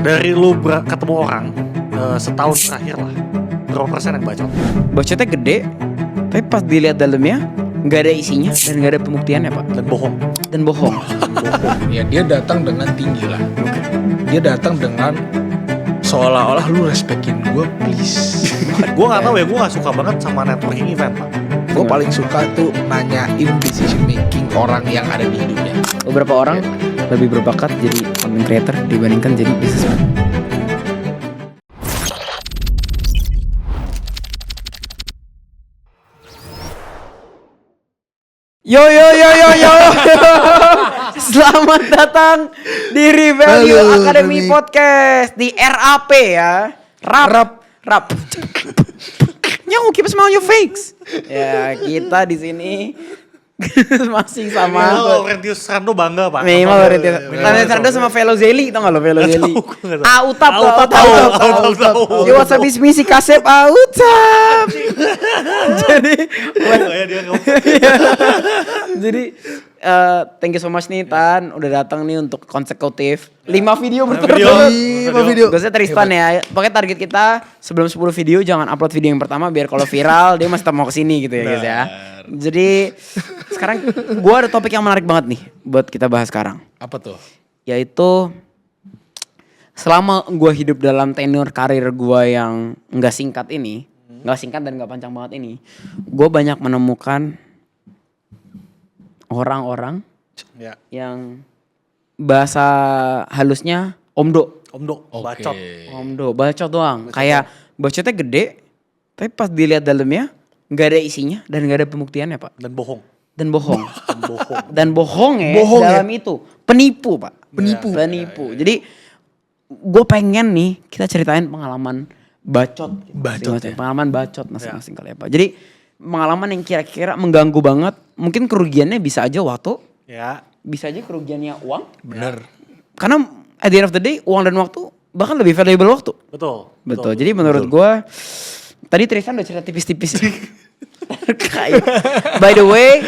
Dari lu ketemu orang setahun terakhir lah, berapa persen yang bacot? Bacotnya gede, tapi pas dilihat dalamnya nggak ada isinya dan nggak ada pembuktiannya, Pak. Dan bohong. Ya dia datang dengan tinggi lah. Dia datang dengan seolah-olah lu respekin gue, please. Gue nggak tahu ya, gue nggak suka banget sama networking event, Pak. Gue paling suka tuh nanyain decision making orang yang ada di hidupnya. Beberapa orang lebih berbakat jadi content creator dibandingkan jadi businessman. Yo. Selamat datang di Revalue Academy Podcast di RAP ya. Rap. Nyong, keep a smile on your face. Ya, kita di sini masih sama Laurentius Rando bangga, Pak. Memang Laurentius Rando sama Velo Zeli, tau gak lo Velo Zeli? Autap. Yo, what's up, misi Kasep Autap. Jadi thank you so much nih Tan, udah datang nih untuk konsekutif 5 video berturut-turut. 5 video. Gue Tristan ya. Pokoknya target kita sebelum 10 video jangan upload video yang pertama biar kalau viral dia masih tetap mau kesini gitu ya guys ya. Jadi sekarang gue ada topik yang menarik banget nih buat kita bahas sekarang. Apa tuh? Yaitu selama gue hidup dalam tenur karir gue yang nggak singkat ini, nggak singkat dan nggak panjang banget ini, gue banyak menemukan orang-orang yang bahasa halusnya omdo, bacot. Omdo, bacot doang. Kayak bacotnya gede, tapi pas dilihat dalamnya nggak ada isinya dan nggak ada pembuktiannya, Pak. Dan bohong. Dan bohong ya dalam itu. Penipu, Pak. Penipu. Jadi gue pengen nih kita ceritain pengalaman bacot ya. Pengalaman bacot masing-masing kali ya, Pak. Jadi pengalaman yang kira-kira mengganggu banget. Mungkin kerugiannya bisa aja waktu. Ya. Bisa aja kerugiannya uang. Bener. Karena at the end of the day uang dan waktu bahkan lebih valuable waktu. Betul. Jadi menurut gue tadi Tristan udah cerita tipis-tipis. By the way,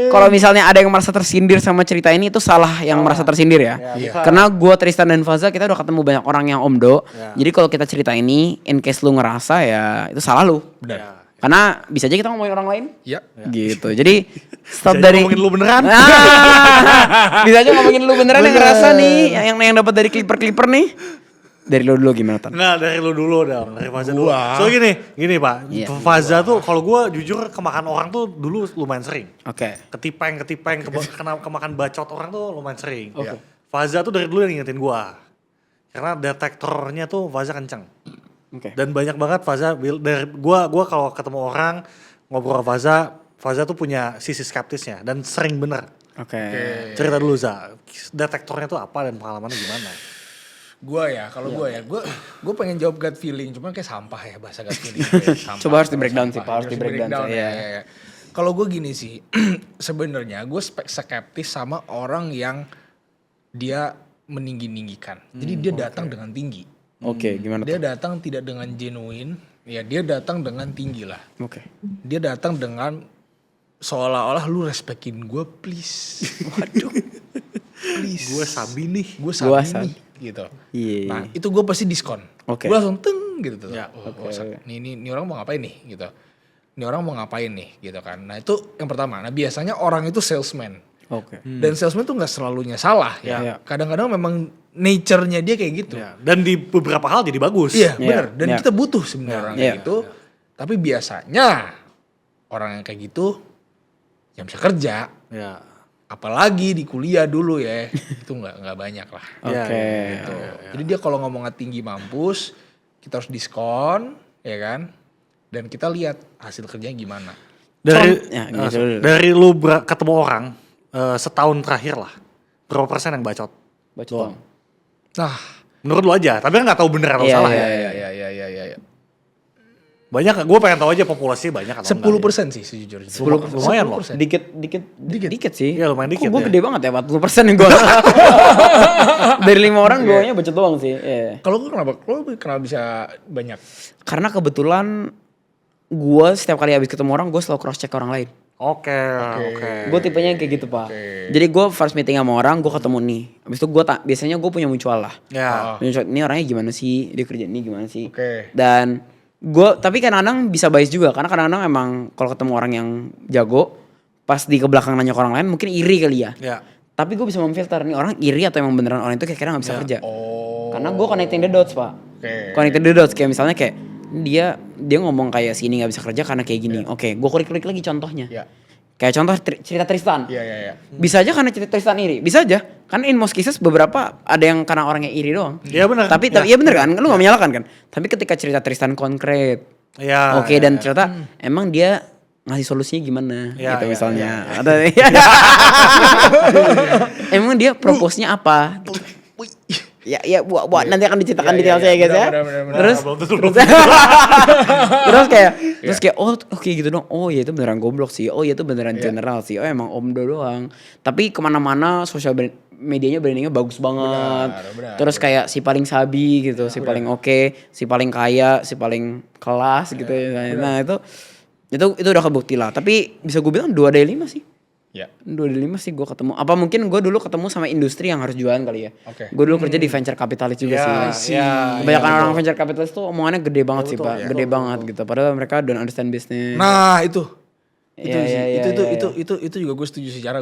kalau misalnya ada yang merasa tersindir sama cerita ini itu salah yang merasa tersindir ya. Karena gue, Tristan dan Faza kita udah ketemu banyak orang yang omdo. Jadi kalau kita cerita ini, in case lu ngerasa ya itu salah lu. Benar. Karena bisa aja kita ngomongin orang lain. Iya. Gitu. Jadi stop Bisa dari ngomongin lu beneran. Bisa aja ngomongin lu beneran yang ngerasa nih, yang dapat dari clipper nih. Dari lu dulu gimana, Tan? Nah, dari lu dulu dong, dari Faza dulu. So gini Pak, Faza tuh kalau gue jujur kemakan orang tuh dulu lumayan sering. Oke. Ketipeng, kemakan bacot orang tuh lumayan sering. Oke. Faza tuh dari dulu yang ngingetin gue. Karena detektornya tuh Faza kenceng. Oke. Dan banyak banget Faza, dari gue kalau ketemu orang ngobrol Faza tuh punya sisi skeptisnya dan sering bener. Oke. Cerita dulu Za, detektornya tuh apa dan pengalamannya gimana? Gue pengen jawab gut feeling, cuman kayak sampah ya bahasa gut feeling. Coba harus di breakdown sih, Pak. Harus di breakdown. Ya. Kalau gue gini sih, sebenarnya gue skeptis sama orang yang dia meninggi-ninggikan. Jadi dia datang dengan tinggi. Oke, gimana Dia datang tidak dengan genuine, ya dia datang dengan tinggi lah. Oke. Dia datang dengan seolah-olah lu respekin gue, please. Waduh. Please. Gue sabi nih. Gitu. Iya. Nah itu gue pasti diskon. Oke. Gue langsung teng gitu tuh. Ya, Ini orang mau ngapain nih gitu. Ini orang mau ngapain nih gitu kan. Nah itu yang pertama. Nah biasanya orang itu salesman. Oke. Dan salesman tuh gak selalunya salah ya. Kadang-kadang memang nature-nya dia kayak gitu. Ya. Dan di beberapa hal jadi bagus. Iya benar. Dan kita butuh sebenarnya orang kayak gitu. Tapi biasanya orang yang kayak gitu yang bisa kerja. Ya. Apalagi di kuliah dulu ya, itu nggak banyak lah. Oke. Gitu. Jadi dia kalau ngomongnya tinggi mampus, kita harus diskon, ya kan? Dan kita lihat hasil kerjanya gimana. Dari lu ketemu orang setahun terakhir lah, berapa persen yang bacot? Bacot. Nah, menurut lu aja, tapi kan nggak tahu bener atau salah ya. Iya. Banyak, gue pengen tahu aja populasinya banyak atau 10% sih sejujurnya. 10%. Lumayan loh. Dikit sih. Iya lumayan dikit. Gue gede banget ya 40% yang gue. Dari 5 orang gue bacot doang sih. Kalau gue kenapa bisa banyak? Karena kebetulan gue setiap kali habis ketemu orang gue selalu cross check orang lain. Oke. Gue tipenya kayak gitu pak. Jadi gue first meeting sama orang, gue ketemu nih. Habis itu gue biasanya gue punya mutual lah. Ya. Mutual, ini orangnya gimana sih, dia kerja ini gimana sih. Oke. Dan gue, tapi kadang-kadang bisa bias juga. Karena kadang-kadang emang kalau ketemu orang yang jago, pas di ke belakang nanya ke orang lain mungkin iri kali ya. Ya. Tapi gue bisa memfilter nih orang iri atau emang beneran orang itu kira-kira gak bisa kerja. Karena gue connecting the dots pak. Connecting the dots kayak misalnya kayak dia ngomong kayak sini gak bisa kerja karena kayak gini. Oke, gue kulik-kulik lagi contohnya. Kayak contoh cerita Tristan. Bisa aja karena cerita Tristan iri. Bisa aja. Kan in most cases beberapa ada yang karena orangnya iri doang. Iya benar. Tapi iya bener kan? Lu gak menyalahkan kan? Tapi ketika cerita Tristan konkret. Ya. Oke, dan ternyata emang dia ngasih solusinya gimana gitu misalnya. Ada emang dia propose-nya apa? Ya buat nanti akan diceritakan detailnya ya guys ya. Terus kayak oh oke gitu dong. Oh ya itu beneran goblok sih. Oh ya itu beneran general sih. Oh emang omdo doang. Tapi kemana-mana sosial medianya brandingnya bagus banget. Terus kayak si paling sabi gitu, si paling oke, si paling kaya, si paling kelas gitu. Nah itu udah kebukti lah. Tapi bisa gue bilang 2 dari 5 sih. 2 dari 5 sih gue ketemu. Apa mungkin gue dulu ketemu sama industri yang harus jualan kali ya. Gue dulu kerja di venture capitalist juga sih. Kebanyakan orang venture capitalist tuh omongannya gede banget sih pak. Gede banget gitu. Padahal mereka don't understand business. Nah itu juga gue setuju sih. Cara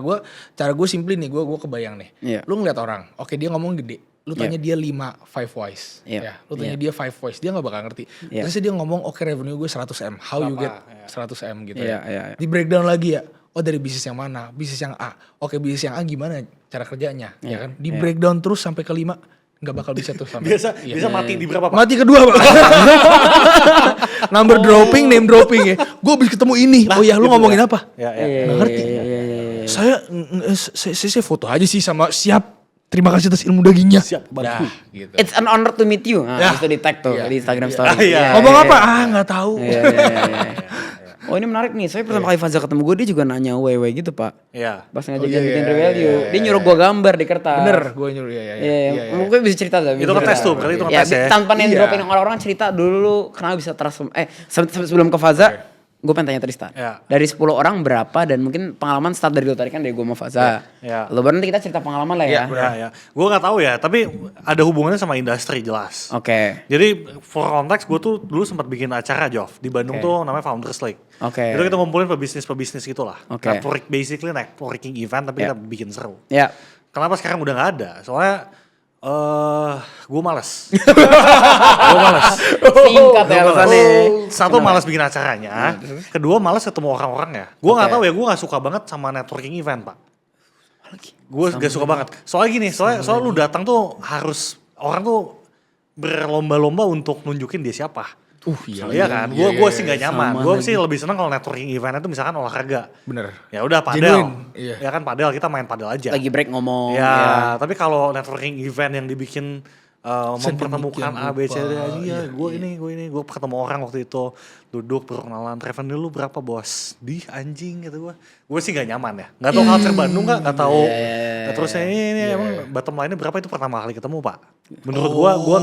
gue simply nih, gue kebayang nih. Lu ngeliat orang, oke dia ngomong gede. Lu tanya dia 5 whys. Lu tanya dia 5 whys, dia gak bakal ngerti. Terus dia ngomong oke revenue gue 100M. How you get 100M gitu ya. Di breakdown lagi ya. Oh dari bisnis yang mana? Bisnis yang A. Oke bisnis yang A gimana cara kerjanya? Ya kan? Di breakdown terus sampai ke 5. Gak bakal bisa tuh sampai. Bisa mati di berapa pak? Mati kedua pak. Number dropping, name dropping ya. Gue habis ketemu ini. Oh ya lu ngomongin apa? Gak ngerti. Saya foto aja sih sama siap. Terima kasih atas ilmu dagingnya. Siap banget. Gitu. It's an honor to meet you. Nah, itu di tag tuh di Instagram story. Ngomong apa? Gak tahu. Oh ini menarik nih, saya pertama kali Faza ketemu gue dia juga nanya wewe gitu pak. Iya. Pas ngajak bikin revalue, dia nyuruh gue gambar di kertas. Bener, gue nyuruh Mungkin bisa cerita gak? Itu ngetes tuh, berarti itu ngetes ya. Tanpa name dropping orang-orang cerita dulu kenapa bisa sebelum ke Faza, gue pengen tanya Tristan. Dari 10 orang berapa dan mungkin pengalaman start dari lo tadi kan dari gue sama Faza. Lo baru nanti kita cerita pengalaman lah ya. Iya. Gue gak tahu ya, tapi ada hubungannya sama industri jelas. Jadi for context gue tuh dulu sempat bikin acara Jov di Bandung tuh namanya Founders League. Itu kita ngumpulin pebisnis gitu lah. Basically networking event tapi kita bikin seru. Kenapa sekarang udah gak ada? Soalnya gue males. Singkat ya alasannya. Satu malas bikin acaranya, kedua malas ketemu orang-orangnya. Gue nggak tahu ya, gue nggak suka banget sama networking event pak. Gue gak suka banget. Soalnya gini, soalnya lu datang tuh harus orang tuh berlomba-lomba untuk nunjukin dia siapa. Iya kan, gue sih nggak nyaman. Gue sih lebih seneng kalau networking event itu misalkan olahraga. Bener. Ya udah padel. Ya kan padel, kita main padel aja. Lagi break ngomong. Ya. Tapi kalau networking event yang dibikin mempertemukan A, B, C, D, gue ketemu orang waktu itu duduk perkenalan, revenue lu berapa bos? Anjing gitu gue sih nggak nyaman ya, nggak tahu culture Bandung nggak tahu. Terus ini emang bottom line-nya berapa itu pertama kali ketemu pak. Menurut gue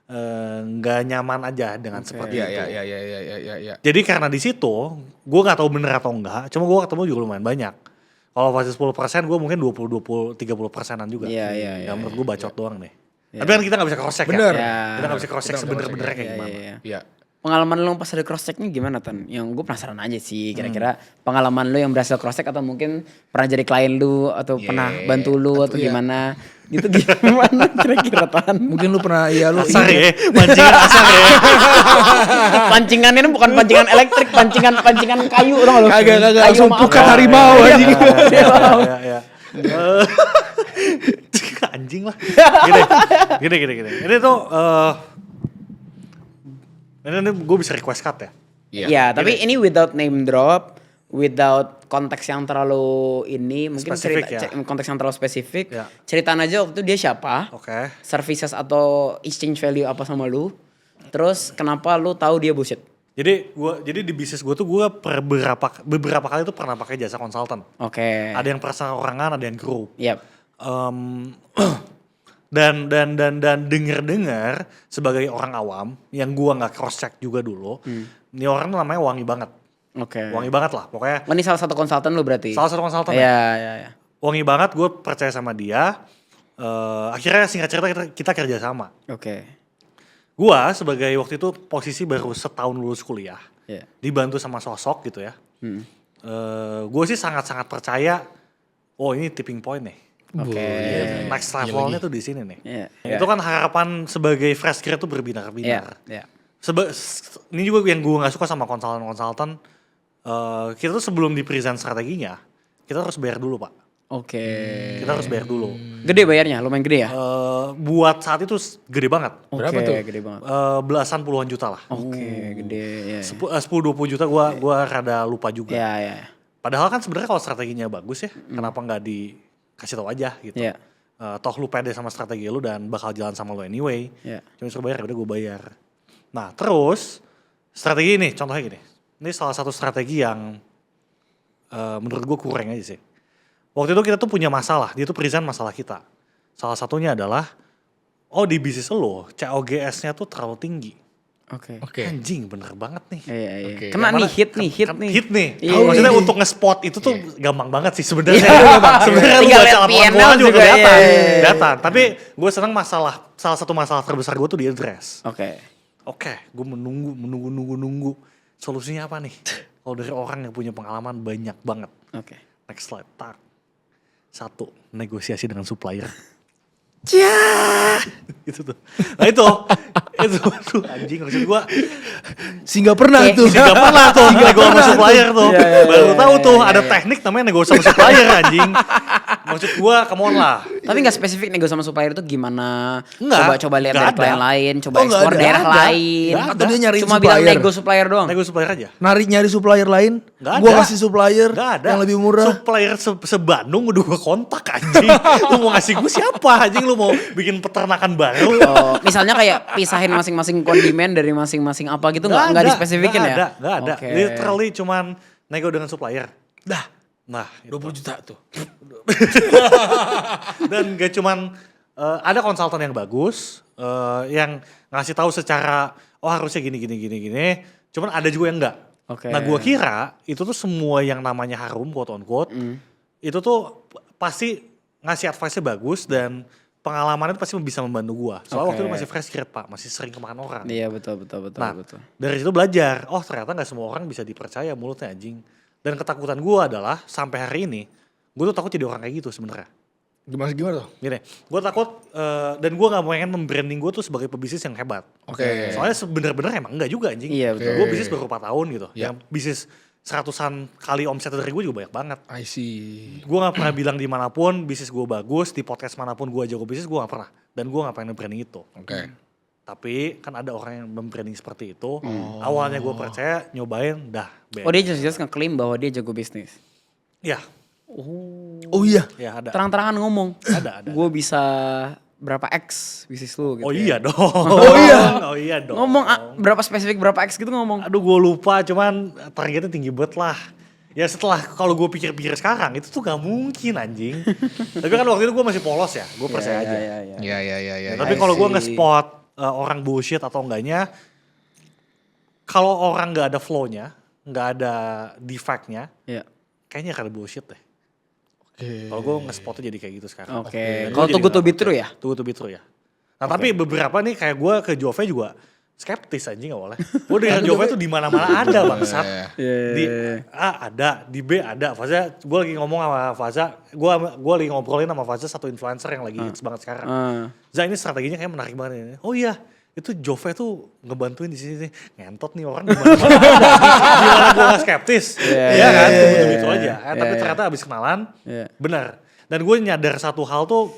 nggak nyaman aja dengan seperti itu. Iya. Jadi karena di situ gue nggak tahu bener atau enggak, cuma gue ketemu juga lumayan banyak. Kalau fase 10% gue mungkin 20-30%an juga. Iya. Menurut gue bacot doang deh. Tapi kan kita gak bisa cross check ya. Kita gak bisa cross check sebener-benernya kayak gimana. Iya. Pengalaman lo pas ada cross checknya gimana Tan? Yang gue penasaran aja sih kira-kira pengalaman lo yang berhasil cross check atau mungkin pernah jadi klien lu atau pernah bantu lu atau gimana. Gitu gimana kira-kira Tan? Mungkin lu pernah asar ya, pancingan asar ya. Pancingannya ini bukan pancingan elektrik, pancingan kayu dong lo. Kagak langsung pukat harimau anjing. Iya. Anjing lah. Gini. Ini tuh ini gue bisa request cut ya. Iya, tapi ini without name drop, without konteks yang terlalu mungkin spesifik konteks yang terlalu spesifik. Ceritain aja waktu itu dia siapa. Services atau exchange value apa sama lu. Terus kenapa lu tahu dia bullshit? Jadi di bisnis gue tuh gue beberapa kali tuh pernah pakai jasa konsultan. Ada yang personal orangan, ada yang grup. Dan dengar sebagai orang awam yang gue nggak cross check juga dulu, ini orang tuh namanya wangi banget. Oke. Wangi banget lah pokoknya. Ini salah satu konsultan lu berarti? Salah satu konsultan Iya. Wangi banget, gue percaya sama dia. Akhirnya singkat cerita kita kerja sama. Oke. Gue sebagai waktu itu posisi baru setahun lulus kuliah. Iya. Dibantu sama sosok gitu ya. Gue sih sangat-sangat percaya, oh ini tipping point nih. Oke. Next levelnya tuh di sini nih. Iya. Itu kan harapan sebagai fresh grad tuh berbinar-binar. Iya. Ini juga yang gue gak suka sama konsultan-konsultan. Kita tuh sebelum di-present strateginya, kita harus bayar dulu, Pak. Oke. Kita harus bayar dulu. Gede bayarnya, lumayan gede ya? Buat saat itu gede banget. Berapa tuh? Gede banget. Belasan puluhan juta lah. Oke, gede ya. 10-20 juta gua rada lupa juga. Iya. Padahal kan sebenarnya kalau strateginya bagus ya, kenapa nggak dikasih tahu aja gitu. Iya. Toh lu pede sama strategi lu dan bakal jalan sama lu anyway. Iya. Cuma suruh bayar, udah gue bayar. Nah terus strategi ini, contohnya gini. Ini salah satu strategi yang menurut gue kurang aja sih. Waktu itu kita tuh punya masalah, dia tuh present masalah kita. Salah satunya adalah, di bisnis lo COGS-nya tuh terlalu tinggi. Oke. Anjing bener banget nih. Iya. Oke. Kena nih, hit nih. Hit nih. Iya. Maksudnya untuk nge-spot itu tuh gampang banget sih sebenarnya. Sebenarnya lu Tinggal baca liat laporan P&L keuangan juga juga, kelihatan. iya. Kelihatan. Tapi gue senang salah satu masalah terbesar gue tuh di address. Oke. Gue menunggu. Solusinya apa nih? Kalau dari orang yang punya pengalaman banyak banget. Oke. Next slide. 1, negosiasi dengan supplier. Gitu tuh. Nah itu tuh anjing maksud gue. Sih gak pernah tuh. Gak pernah tuh nego sama supplier tuh. Iya, Baru tahu tuh ada teknik namanya nego sama supplier anjing. Maksud gue come on lah. Tapi gak spesifik nego sama supplier itu gimana? Enggak. Coba lihat Nggak dari klien ada. lain, coba Oh, nggak ekspor ada. daerah Nggak ada. lain. Nggak Atau dia nyariin Cuma bilang supplier. nego supplier doang. Nego supplier aja. Nyari supplier lain. Gak Gua ada. kasih supplier Gak ada. yang lebih murah. Supplier se-Bandung udah gue kontak anjing. Lu mau ngasih gue siapa anjing? Lu mau bikin peternakan baru? Oh, misalnya kayak pisahin masing-masing kondimen dari masing-masing apa gitu nggak dispesifikin ya? Gak ada. Oke. Literally cuman nego dengan supplier. Nah, 20 juta tuh. Dan gak cuman ada konsultan yang bagus yang ngasih tahu secara harusnya gini. Cuman ada juga yang enggak. Oke. Nah gue kira itu tuh semua yang namanya harum quote on quote itu tuh pasti ngasih advice-nya bagus dan pengalamannya itu pasti bisa membantu gue. Soalnya waktu itu masih fresh grad Pak, masih sering kemakan orang. Iya betul. Nah dari situ belajar, ternyata gak semua orang bisa dipercaya mulutnya anjing. Dan ketakutan gue adalah sampai hari ini gue tuh takut jadi orang kayak gitu sebenarnya. Gimana tuh? Gini, gue takut dan gue gak pengen membranding gue tuh sebagai pebisnis yang hebat. Oke. Soalnya bener-bener emang enggak juga anjing. Iya, betul. Gue bisnis baru 4 tahun gitu. Iya. Yang bisnis 100-an kali omset dari gue juga banyak banget. I see. Gue gak pernah bilang dimanapun bisnis gue bagus, di podcast manapun gue jago bisnis gue gak pernah. Dan gue gak pengen branding itu. Oke. Tapi kan ada orang yang membranding seperti itu. Awalnya gue percaya, nyobain, bad. Oh dia jelas-jelas ngeklaim bahwa dia jago bisnis. Iya, Oh iya. ya ada. Terang-terangan ngomong. Ada. Gue bisa berapa X bisnis lu gitu. Oh ya. iya dong. Oh iya dong. Ngomong berapa spesifik berapa X gitu ngomong. Aduh gue lupa, cuman targetnya tinggi banget lah. Ya setelah kalau gue pikir-pikir sekarang itu tuh gak mungkin anjing. Tapi kan waktu itu gue masih polos ya, gue percaya aja. Iya. Tapi kalau gue nge-spot orang bullshit atau enggaknya, kalau orang gak ada flow-nya, gak ada defect-nya, Iya. kayaknya kada bullshit deh. Oke. Kalau gue nge-spotnya jadi kayak gitu sekarang. Oke. Kalau Too Good To Be True ya? Too Good To Be True ya. Nah tapi beberapa nih kayak gue ke Jove juga skeptis anjing awalnya. Gue dengan Jove tuh di mana-mana ada bangsat. Di A ada, di B ada. Faza, gue lagi ngomong sama Faza, gue lagi ngobrolin sama Faza satu influencer yang lagi hits banget sekarang. Za ini strateginya kayak menarik banget ini. Oh iya, itu Jove tuh ngebantuin di sini. Ngentot nih orang gimana gue gak skeptis. Iya kan, gitu aja. Tapi ternyata abis kenalan, benar. Dan gue nyadar satu hal tuh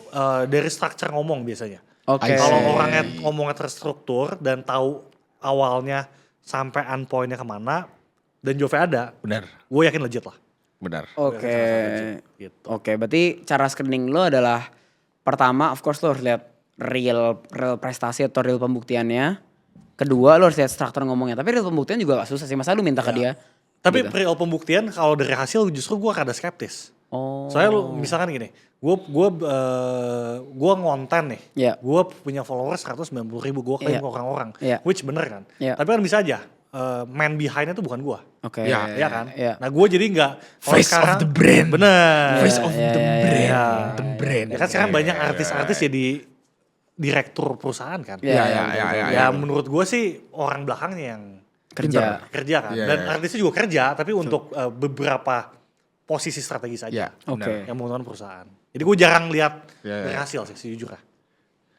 dari structure ngomong biasanya. Oke. Kalau orangnya ngomongnya terstruktur dan tahu awalnya sampai endpointnya kemana dan Jove ada, Benar. gue yakin legit lah. Benar. Oke. Gitu. Oke, berarti cara screening lo adalah pertama of course lo harus lihat real prestasi atau real pembuktiannya. Kedua lo harus lihat struktur ngomongnya. Tapi real pembuktian juga gak susah sih. Masa lu minta ke dia? Tapi Gitu. real pembuktian kalau dari hasil justru gue rada skeptis. Oh. Soalnya lu misalkan gini, gue ngonten nih, Iya. gue punya followers 190.000, gue klaim Iya. ke orang-orang, Iya. which bener kan. Iya. Tapi kan bisa aja, man behind-nya tuh bukan gue. Oke. Ya kan? Iya. Nah gue jadi nggak. Face of the brand. Bener. Face of the brand. Iya. The brand. Ya kan sekarang banyak artis-artis jadi direktur perusahaan kan. Iya. Ya menurut gue sih orang belakangnya yang Kerja kan. Iya, Dan iya. artisnya juga kerja tapi untuk beberapa posisi strategis aja. Iya. Oke. Yang menguntungkan perusahaan. Jadi gue jarang lihat Iya. berhasil sih sejujurnya.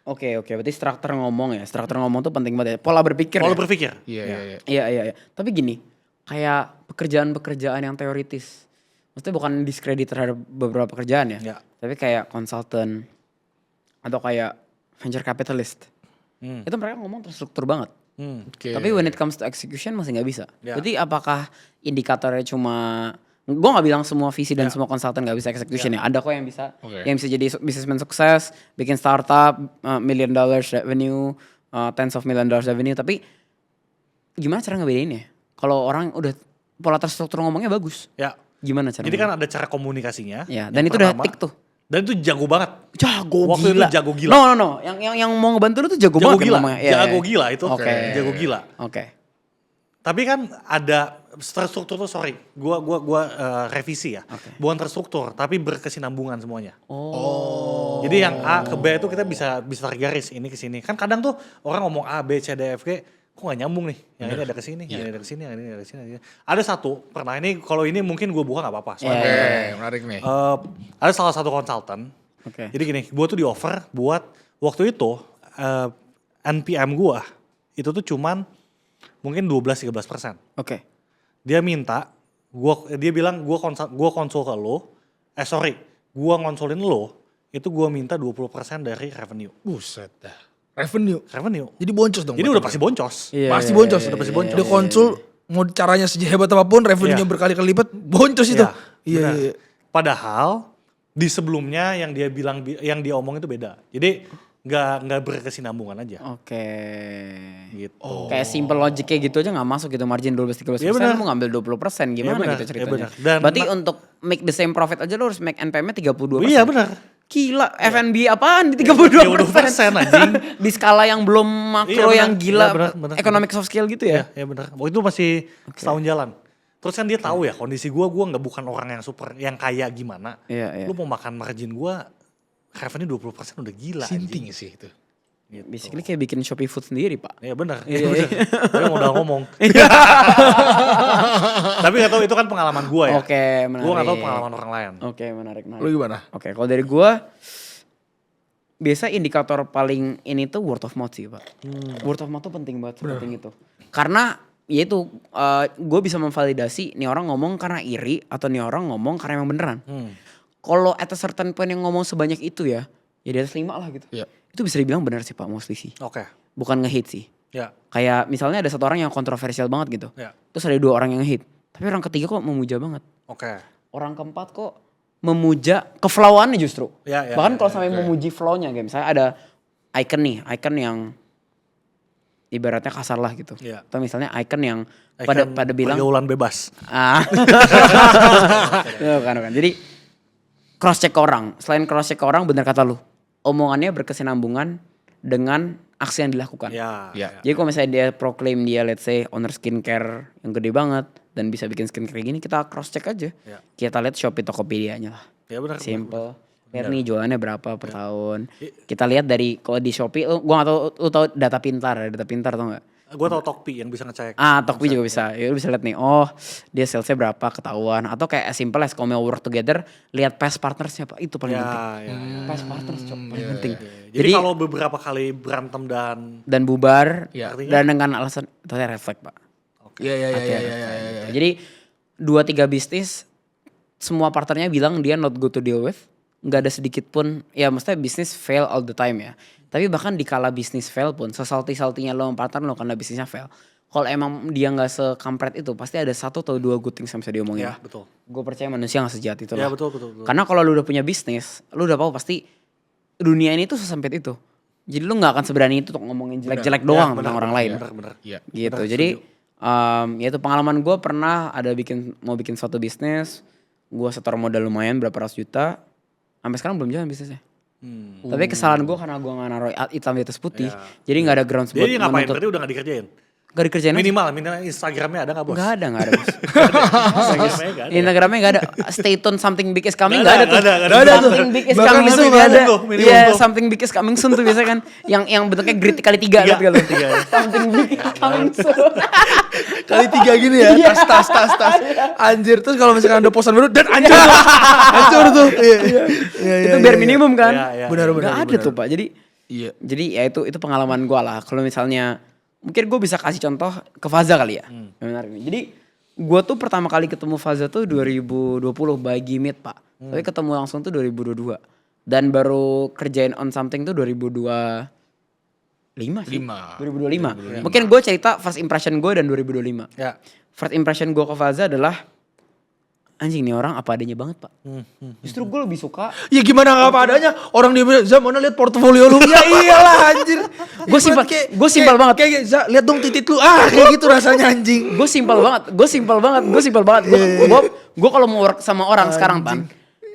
Oke, berarti struktur ngomong ya. Struktur ngomong tuh penting banget ya. Pola berpikir Kalau ya? berpikir. Iya. Iya. Tapi gini, kayak pekerjaan-pekerjaan yang teoritis. Maksudnya bukan diskredit terhadap beberapa pekerjaan ya. Iya. Tapi kayak konsultan atau kayak venture capitalist. Itu mereka ngomong terstruktur banget. Oke. Tapi when it comes to execution masih nggak bisa. Ya. Berarti apakah indikatornya cuma, gue nggak bilang semua visi dan semua konsultan nggak bisa execution ya. Ada kok yang bisa, Oke. yang bisa jadi businessman sukses, bikin startup, $1 million revenue, tens of $1 million revenue. Tapi gimana cara ngebedainnya? Kalau orang udah pola terstruktur ngomongnya bagus, Ya. gimana cara? Jadi kan ada cara komunikasinya. ya, dan Yang itu udah pertama, tik tuh. Dan itu jago banget. Jago Waktu gila. itu jago gila. No. Yang mau ngebantu lu tuh jago, Jago banget gila. ngomongnya. Iya, Jago iya. gila itu. Oke. Jago gila. Oke. Tapi kan ada terstruktur tuh gua revisi ya. Oke. Bukan terstruktur, tapi berkesinambungan semuanya. Oh. Jadi yang A ke B itu kita bisa tarik garis ini ke sini. Kan kadang tuh orang ngomong A, B, C, D, F, G, kok gak nyambung nih. Yang ini ada ke sini, yang ini ada ke sini, yang ini ada ke sini. Ada satu, pernah ini kalau ini mungkin gue buka gak apa-apa. Soalnya Oke, menarik nih. ada salah satu konsultan. Oke. Jadi gini, gue tuh di offer buat waktu itu NPM gue itu tuh cuman mungkin 12-13%. Oke. Dia minta, dia bilang gue konsul ke lo, gue ngonsulin lo, itu gue minta 20% dari revenue. Buset dah. Revenue. Jadi boncos dong. Jadi udah pasti boncos. Iya, Pasti iya, boncos. iya, Udah pasti iya, boncos. iya, Dia konsul, mau caranya sehebat apapun, revenue-nya Iya. berkali-kali lipat, boncos itu. Iya, benar. Iya. Padahal di sebelumnya yang dia bilang, yang dia omong itu beda. Jadi nggak berkesinambungan aja. Oke. Gitu. Kayak simple logiknya gitu aja gak masuk gitu, margin 12-13%, Iya, benar. lu ngambil 20%, gimana benar, gitu iya, ceritanya. benar. Dan berarti untuk make the same profit aja lu harus make NPM-nya 32%. Iya benar. Gila, F&B apaan di 32%? 32% anjing. Di skala yang belum makro Iya, yang benar. gila, Iya, benar. economic soft skill gitu ya? Ya benar. Waktu itu masih setahun jalan. Terus kan dia tahu ya kondisi gue nggak bukan orang yang super, yang kaya gimana. Iya, iya. Lu mau makan margin gue, revenue 20% udah gila Sinting anjing. sih itu. Gitu. Basically kayak bikin Shopee Food sendiri, Pak. Iya benar. Iya, Iya, Tapi modal ngomong. Tapi gak tahu itu kan pengalaman gue ya. Oke, menarik. Gue gak tahu pengalaman orang lain. Oke, menarik. Lu gimana? Oke, kalau dari gua biasa indikator paling ini tuh word of mouth sih, Pak. Word of mouth tuh penting banget, penting itu. Karena ya itu gue bisa memvalidasi nih orang ngomong karena iri atau nih orang ngomong karena emang beneran. Kalau at a certain point yang ngomong sebanyak itu ya di atas 5 lah gitu. Iya. Itu bisa dibilang benar sih Pak, mostly sih. Oke. Bukan nge-hate sih. Ya. Kayak misalnya ada satu orang yang kontroversial banget gitu. Ya. Terus ada 2 orang yang hate. Tapi orang ketiga kok memuja banget. Oke. Orang keempat kok memuja keflowannya justru. Ya, ya, Bahkan ya, kalau sampai memuji flownya, kayak misalnya ada icon nih, icon yang ibaratnya kasar lah gitu. Ya. Atau misalnya icon yang Icon pada bilang pergaulan bebas. kan. Jadi cross check orang. Selain cross check orang, bener kata lu, omongannya berkesinambungan dengan aksi yang dilakukan. Ya. Ya. Jadi kalau misalnya dia proclaim dia let's say owner skincare yang gede banget dan bisa bikin skincare kayak gini, kita cross check aja. Ya. Kita lihat Shopee Tokopedia-nya lah. Ya benar. Simple. Lihat nih jualannya berapa per tahun. Kita lihat dari kalau di Shopee, gua gak tau, lu tau data pintar tau gak? Gue tau Tokpi yang bisa ngecek. Tokped juga bisa. Ya lu bisa lihat nih, oh dia salesnya berapa ketahuan. Atau kayak as simple as kalau mau work together, lihat past partnersnya Pak, itu paling penting. Past partners paling penting. Jadi kalau beberapa kali berantem dan bubar, Ya. dan dengan alasan, itu refleks Pak. Iya. Jadi 2-3 bisnis, semua partnernya bilang dia not good to deal with. Nggak ada sedikit pun, ya maksudnya bisnis fail all the time ya. Tapi bahkan di kala bisnis fail pun, sesalty-saltynya lo sama partner lo karena bisnisnya fail. Kalau emang dia nggak sekampret itu, pasti ada 1 atau 2 good things yang bisa diomongin. Ya betul. Gue percaya manusia gak sejahat itu Ya lah. betul. Karena kalau lu udah punya bisnis, lu udah tahu pasti dunia ini tuh sesempit itu. Jadi lu gak akan seberani itu untuk ngomongin jelek-jelek doang tentang orang lain. Benar. Iya. Gitu. Benar, Jadi ya itu pengalaman gue pernah ada mau bikin suatu bisnis. Gue setor modal lumayan berapa ratus juta. Sampai sekarang belum jalan bisnisnya. Tapi kesalahan gue karena gue gak naruh hitam di atas putih. Ya. Jadi gak ada grounds buat Jadi ngapain? menuntut. Berarti udah gak dikerjain? Gak dikerjain aja. Minimal Instagramnya ada gak bos? Gak ada bos. Instagramnya gak ada. Stay tune something big is coming gak ada tuh. Gak ada tuh. Something big is coming soon gak ada. Iya something big is coming soon tuh biasanya kan. Yang bentuknya grid kali 3 kan kalau. Something big is coming soon. Kali 3 gini ya. Tas. Anjir terus kalau misalkan ada posan baru dan anjir tuh. Itu bare minimum kan. Benar. Gak ada tuh Pak. Jadi ya itu pengalaman gue lah. Kalau misalnya mungkin gue bisa kasih contoh ke Faza kali ya. Benar. Jadi gue tuh pertama kali ketemu Faza tuh 2020 by Gimit Pak. Tapi ketemu langsung tuh 2022. Dan baru kerjain on something tuh 2025 sih. 2025. Mungkin gue cerita first impression gue dan 2025. Ya. First impression gue ke Faza adalah anjing nih orang apa adanya banget Pak. Justru gue lebih suka. Ya gimana gak apa adanya. Orang dia bilang, Zah mana lihat portofolio lu. Ya iyalah anjir. Gue simpel banget. Kayak Zah lihat dong titit lu. Kayak gitu rasanya anjing. Gue simpel banget. Gue kalau mau work sama orang sekarang Pan.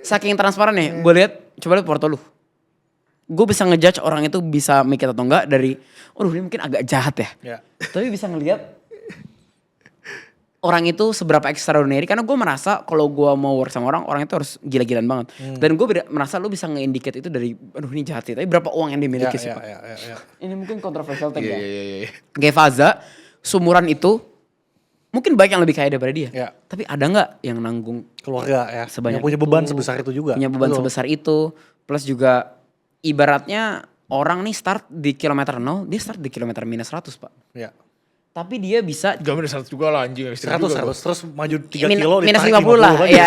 Saking transparan nih. Gue coba lihat porto lu. Gue bisa ngejudge orang itu bisa mikir atau enggak dari. Dia mungkin agak jahat ya. Tapi bisa ngelihat orang itu seberapa extraordinary karena gue merasa kalau gue mau work sama orang itu harus gila-gilaan banget. Dan gue merasa lu bisa nge-indicate itu dari ini jahat sih, tapi berapa uang yang dimiliki sih Pak. Ini mungkin controversial take ya. Kayak Faza, sumuran itu mungkin banyak yang lebih kaya daripada dia. Tapi ada gak yang nanggung keluarga ya, sebanyak yang punya beban sebesar itu juga. Punya beban sebesar itu, plus juga ibaratnya orang nih start di kilometer 0, dia start di kilometer minus 100 Pak. Iya. Tapi dia bisa gak minus 100 juga lah anjing. 100 terus maju 3 kilo minus 50 lah. Iya.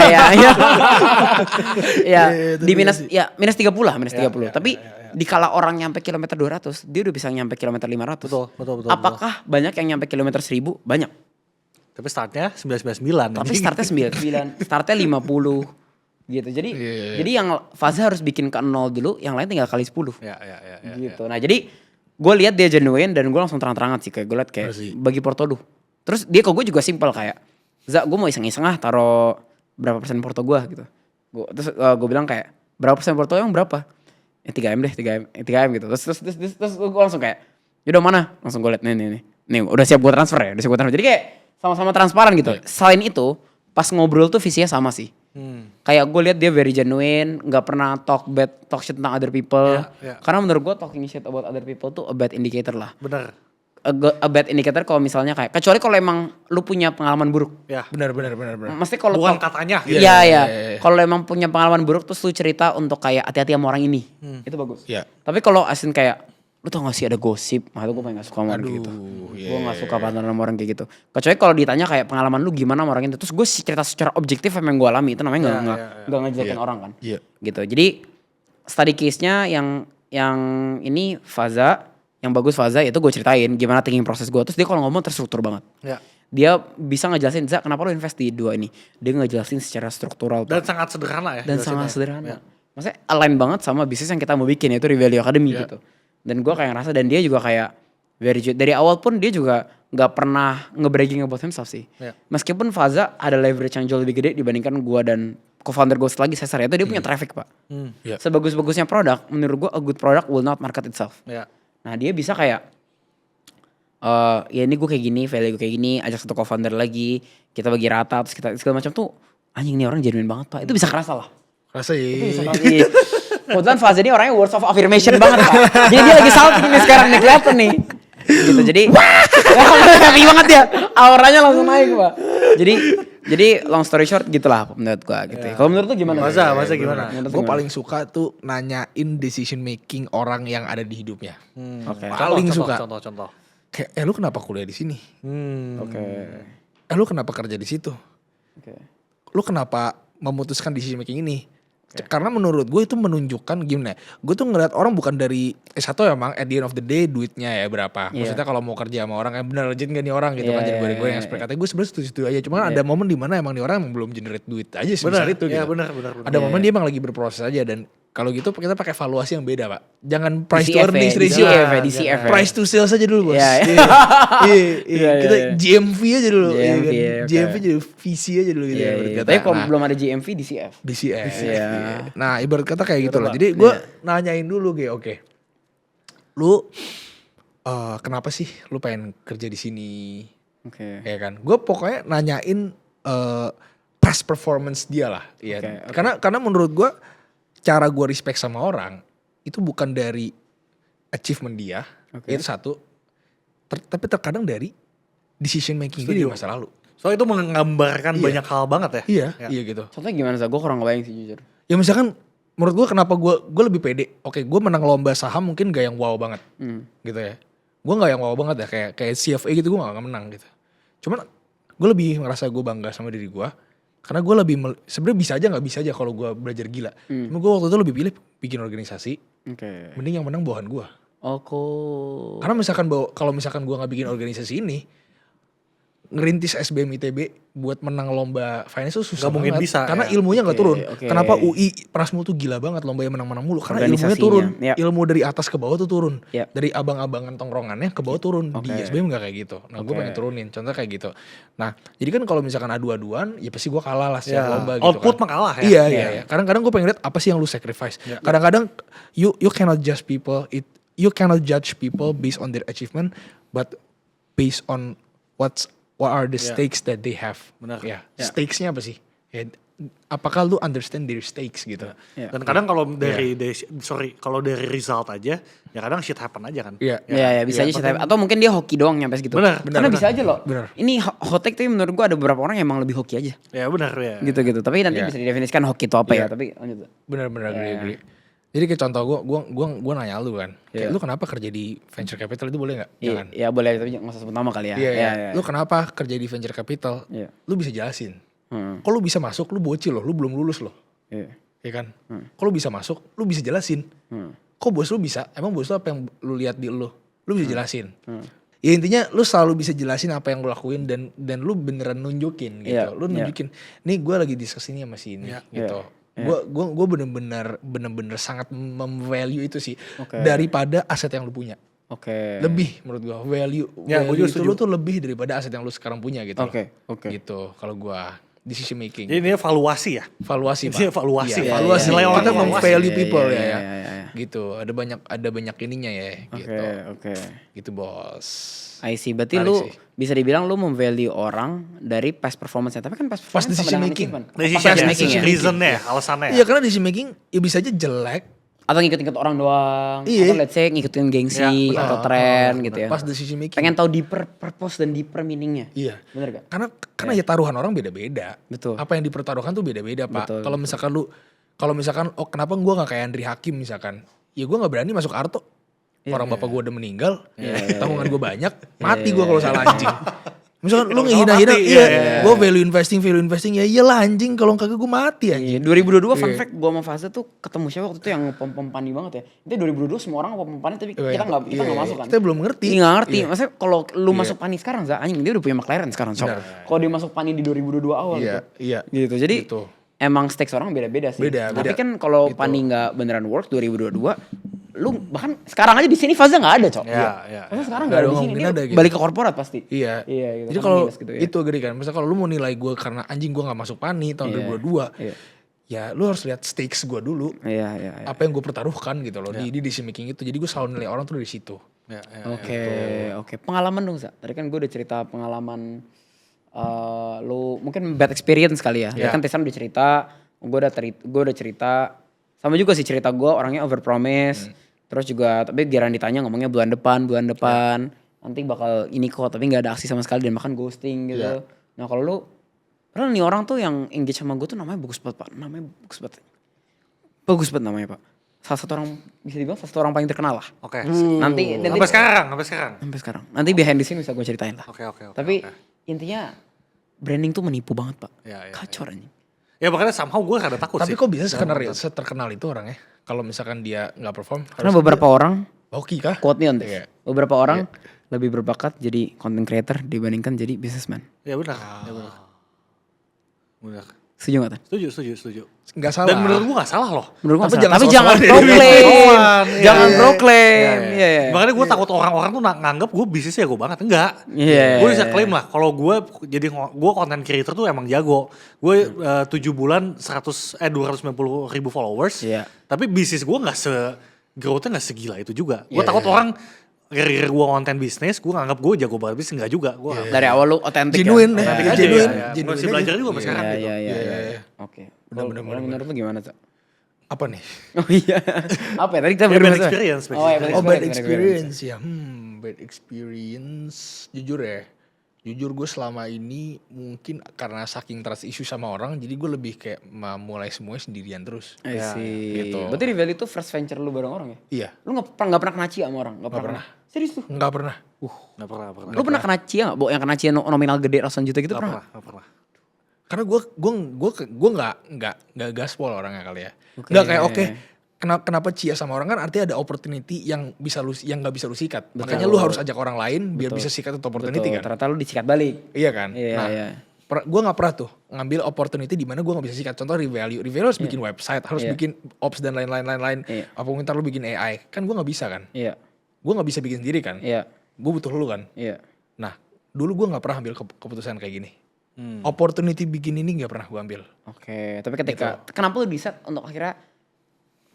Ya, di minus 30 lah, minus 30. Tapi dikala orang nyampe kilometer 200, dia udah bisa nyampe kilometer 500. Betul. Apakah banyak yang nyampe kilometer 1000? Banyak. Tapi startnya 999. Tapi startnya 99, startnya 50 gitu. Jadi yang Faza harus bikin ke 0 dulu, yang lain tinggal kali 10. Gitu. Nah, jadi gue lihat dia genuine dan gue langsung terang-terangan sih kayak gue liat kayak bagi porto lu. Terus dia ke gue juga simpel kayak, Zak gue mau iseng-iseng taruh berapa persen porto gue gitu. Terus gue bilang kayak berapa persen porto yang berapa? Ya 3M deh, 3M gitu. Terus gue langsung kayak, yaudah mana? Langsung gue liat nih udah siap gue transfer ya, Jadi kayak sama-sama transparan gitu. Selain itu pas ngobrol tuh visinya sama sih. Kayak gue lihat dia very genuine, nggak pernah talk shit tentang other people. Karena menurut gue talking shit about other people tuh a bad indicator lah. Bener. A bad indicator kalau misalnya kayak, kecuali kalau emang lu punya pengalaman buruk. Ya. Benar. Mesti kalau bukan katanya. Iya. Kalau emang punya pengalaman buruk terus lu cerita untuk kayak hati-hati sama orang ini, itu bagus. Tapi kalau asin kayak lu tau gak sih ada gosip, itu gue paling gak suka sama orang gitu. Gue gak suka pacaran sama orang kayak gitu. Kecuali kalau ditanya kayak pengalaman lu gimana sama orang itu, terus gue cerita secara objektif apa yang gue alami, itu namanya gak ngejelekin orang kan. Gitu. Jadi study case-nya yang ini Faza, yang bagus Faza itu gue ceritain gimana thinking proses gue. Terus dia kalau ngomong terstruktur banget. Dia bisa ngejelasin, Zak kenapa lu invest di 2 ini. Dia ngejelasin secara struktural. Dan sangat sederhana ya. Dan sangat sederhana. Maksudnya align banget sama bisnis yang kita mau bikin, yaitu Revalue Academy gitu. Dan gue kayak ngerasa, dan dia juga kayak dari awal pun dia juga gak pernah nge-bragging about himself sih. Meskipun Faza ada leverage yang jauh lebih gede dibandingkan gue dan co-founder gue lagi Cesar, itu dia punya traffic Pak. Sebagus-bagusnya produk, menurut gue a good product will not market itself. Nah dia bisa kayak, ya ini gue kayak gini, value gue kayak gini, ajak satu co-founder lagi, kita bagi rata, terus kita segala macam tuh, anjing nih orang genuine banget Pak. Itu bisa kerasa lah. Kerasa ya. Kebetulan Faza ini orangnya words of affirmation banget Pak. Jadi dia lagi salting nih sekarang nih, kelihatan nih. Gitu, jadi happy banget ya. Auranya langsung naik Pak. Jadi long story short gitulah menurut gua gitu. Kalau menurut lu gimana? Masa gimana? Gue paling suka tuh nanyain decision making orang yang ada di hidupnya. Paling suka. Contoh. Kayak, lu kenapa kuliah di sini? Lu kenapa kerja di situ? Lu kenapa memutuskan decision making ini? Karena menurut gue itu menunjukkan gimana, gue tuh ngeliat orang bukan dari satu emang at the end of the day duitnya ya berapa. Maksudnya kalau mau kerja sama orang, bener legit gak nih orang gitu kan. Jadi gue yang expect, katanya gue sebenarnya setuju aja. Cuma ada momen dimana emang nih orang emang belum generate duit aja sebesar itu gitu. Bener. Ada momen dia emang lagi berproses aja, dan kalau gitu kita pakai valuasi yang beda Pak. Jangan price to earnings ratio. DCF. Price to sales aja dulu bos. Kita GMV aja dulu. GMV jadi visi aja dulu gitu. Tapi kalau belum ada GMV DCF. Nah ibarat kata kayak gitu lah. Jadi gue nanyain dulu oke. Lu kenapa sih lu pengen kerja di sini? Oke. Ya kan, gue pokoknya nanyain past performance dia lah. Ya. Karena menurut gue cara gue respect sama orang itu bukan dari achievement dia, itu satu. Tapi terkadang dari decision making dia di masa lalu. Soalnya itu menggambarkan banyak hal banget ya. Iya gitu. Contohnya gimana sih? Gue kurang kebayang sih jujur. Ya misalkan menurut gue kenapa gue lebih pede. Oke, gue menang lomba saham mungkin gak yang wow banget. Gitu ya. Gue gak yang wow banget ya. Kayak CFA gitu gue gak menang gitu. Cuman gue lebih ngerasa gue bangga sama diri gue. Karena gue lebih, sebenarnya bisa aja gak bisa aja kalau gue belajar gila. Cuma gue waktu itu lebih pilih bikin organisasi. Mending yang menang bawahan gue. Karena misalkan kalau misalkan gue gak bikin organisasi ini, ngerintis SBM ITB buat menang lomba finance itu susah banget. Bisa, karena ilmunya gak turun. Kenapa UI Prasmul tuh gila banget lomba yang menang-menang mulu. Karena ilmunya turun. Ilmu dari atas ke bawah tuh turun. Dari abang-abangan tongkrongannya ke bawah turun. Di SBM gak kayak gitu. Nah gue pengen turunin. Contohnya kayak gitu. Nah jadi kan kalau misalkan adu-aduan ya pasti gue kalah lah setiap lomba gitu kan. Output mah kalah ya. Iya. Kadang-kadang gue pengen lihat apa sih yang lu sacrifice. Kadang-kadang you cannot judge people. You cannot judge people based on their achievement. But based on what are the stakes that they have. Benar. Ya, stakes-nya apa sih? Ya, apakah lu understand their stakes gitu. Dan kadang kalau kalau dari result aja, ya kadang shit happen aja kan. Iya, bisa aja shit happen. Atau mungkin dia hoki doang nyampe segitu. Karena bisa aja loh. Ini hot take tapi menurut gua ada beberapa orang yang emang lebih hoki aja. Ya benar ya. Gitu. Tapi nanti bisa didefinisikan hoki itu apa ya. Tapi lanjut. Benar agree. Jadi kayak contoh gue nanya lu kan, kayak lu kenapa kerja di venture capital itu boleh nggak? Jangan. Iya boleh, tapi nggak usah sebut nama kali ya. Iya. Lu kenapa kerja di venture capital? Lu bisa jelasin. Kok lu bisa masuk? Lu bocil loh, lu belum lulus loh. Iya kan? Kok lu bisa masuk? Lu bisa jelasin. Kok bos lu bisa? Emang bos lu apa yang lu lihat di lu? Lu bisa jelasin. Ya intinya lu selalu bisa jelasin apa yang lu lakuin dan lu beneran nunjukin gitu. Lu nunjukin, nih gue lagi diskusi nih sama si ini gitu. Gue bener-bener sangat memvalue itu sih daripada aset yang lu punya. Lebih menurut gue value itu lu tuh lebih daripada aset yang lu sekarang punya gitu. Gitu kalau gue decision making. Jadi ini evaluasi ya. Evaluasi Pak. Evaluasi. Nilai orang kita value people ya. Gitu. Ada banyak ininya ya. Gitu. Gitu bos. I see. Berarti lu bisa dibilang lu memvalue orang dari past performance-nya. Tapi kan past performance decision making. Decision making ya. Reasonnya, alasannya. Iya karena decision making ya bisa aja jelek. Atau ngikut-ngikut orang doang. Atau let's say ngikutin gengsi atau tren gitu ya. Pas decision making. Pengen tahu deeper purpose dan deeper meaning-nya. Iya. Bener gak? Karena ya taruhan orang beda-beda. Betul. Apa yang dipertaruhkan tuh beda-beda Pak. Kalau misalkan kenapa gue gak kayak Andri Hakim misalkan. Ya gue gak berani masuk Arto. Orang bapak gue udah meninggal, tanggungan gue banyak, mati gue kalau salah anjing. Misalkan lu ngehina-hina, gue value investing, ya iyalah anjing kalau kagak gue mati anjing. 2022 fun fact gue sama Faza tuh ketemu siapa waktu itu yang pom-pom pani banget ya. Itu 2022 semua orang pom-pom pani tapi kita gak masuk kan. Kita belum ngerti. Nggak ngerti, maksudnya kalau lu masuk pani sekarang anjing dia udah punya McLaren sekarang. Kalau dia masuk pani di 2022 awal gitu. Jadi emang stakes orang beda-beda sih. Tapi kan kalau pani gak beneran work 2022 lu bahkan sekarang aja di sini Faza nggak ada Maksudnya sekarang nggak ada di sini dia gitu. balik ke korporat pasti. Iya gitu. Jadi kalau gitu, itu gede kan. Misalnya kalau lu mau nilai gue karena anjing gue nggak masuk pani tahun 2022, ya lu harus lihat stakes gue dulu. Apa yang gue pertaruhkan gitu loh di decision making itu. Jadi gue selalu nilai orang tuh dari situ. Oke. Pengalaman dong Za. Tadi kan gue udah cerita pengalaman lu mungkin bad experience kali ya. Kan Tisan udah cerita, gue udah cerita. Sama juga sih cerita gue orangnya overpromise. Terus juga tapi giran ditanya ngomongnya bulan depan nanti bakal ini kok tapi nggak ada aksi sama sekali dan bahkan ghosting gitu. Nah kalau lu padahal nih orang tuh yang engage sama gue tuh namanya bagus banget Pak, bagus banget namanya Pak. Salah satu orang bisa dibilang salah satu orang paling terkenal lah. Nanti sampai sekarang. Nanti behind the scene bisa gue ceritain lah. Tapi intinya branding tuh menipu banget Pak. Kacau anjing. Ya makanya somehow gue rada takut sih. Tapi kok bisa seterkenal itu orangnya? Kalau misalkan dia gak perform. Karena beberapa orang. Hoki kah? Quote me on this. Beberapa orang lebih berbakat jadi content creator dibandingkan jadi businessman. Ya benar. Setuju gak Tan? Setuju. Gak salah. Dan menurut gue gak salah loh. Tapi jangan proklaim. Jangan proklaim. Makanya gue takut orang-orang tuh nganggep gue bisnisnya jago banget. Enggak. Gue bisa klaim lah. Kalau gue gue content creator tuh emang jago. Gue 7 bulan 290,000 followers. Tapi bisnis gue growth-nya gak segila itu juga. Gue takut orang gara-gara gue konten bisnis, gue nganggap gue jago banget bisnis, enggak juga. Gua Dari awal lu otentik genuine ya? ya. genuine. Genuine Masih belajar juga sampai sekarang gitu. Iya. Oke. Kalau menurut lu gimana, Cak? Apa nih? Oh iya. Apa ya? Tadi kita Ya, bad berdua. experience. Bad experience ya. Bad experience. Jujur gue selama ini mungkin karena saking trust issue sama orang, jadi gue lebih kayak mulai semuanya sendirian terus. Gitu. Berarti Rivel itu first venture lu bareng orang ya? Iya. Lu gak pernah kena cia sama orang? Gak pernah. Serius tuh? Nggak pernah. Nggak pernah. Lu pernah kena cia gak? Yang kena cia nominal gede ratusan juta gitu pernah? Nggak pernah. Karena gue nggak gaspol orangnya kali ya. Nggak kayak kenapa cia sama orang kan artinya ada opportunity yang nggak bisa lu sikat. Makanya lu harus ajak orang lain biar bisa sikat itu opportunity kan. Ternyata lu disikat balik. Iya kan. Iya. Gue nggak pernah tuh ngambil opportunity di mana gue nggak bisa sikat. Contoh Revalue harus bikin website, harus bikin ops dan lain-lain. Apa mungkin ntar lu bikin AI kan gue nggak bisa kan. Iya. Gue nggak bisa bikin sendiri kan. Iya. Gue butuh lu kan. Iya. Nah dulu gue nggak pernah ambil keputusan kayak gini. Opportunity bikin ini nggak pernah gue ambil. Oke. Tapi ketika kenapa lu decide untuk akhirnya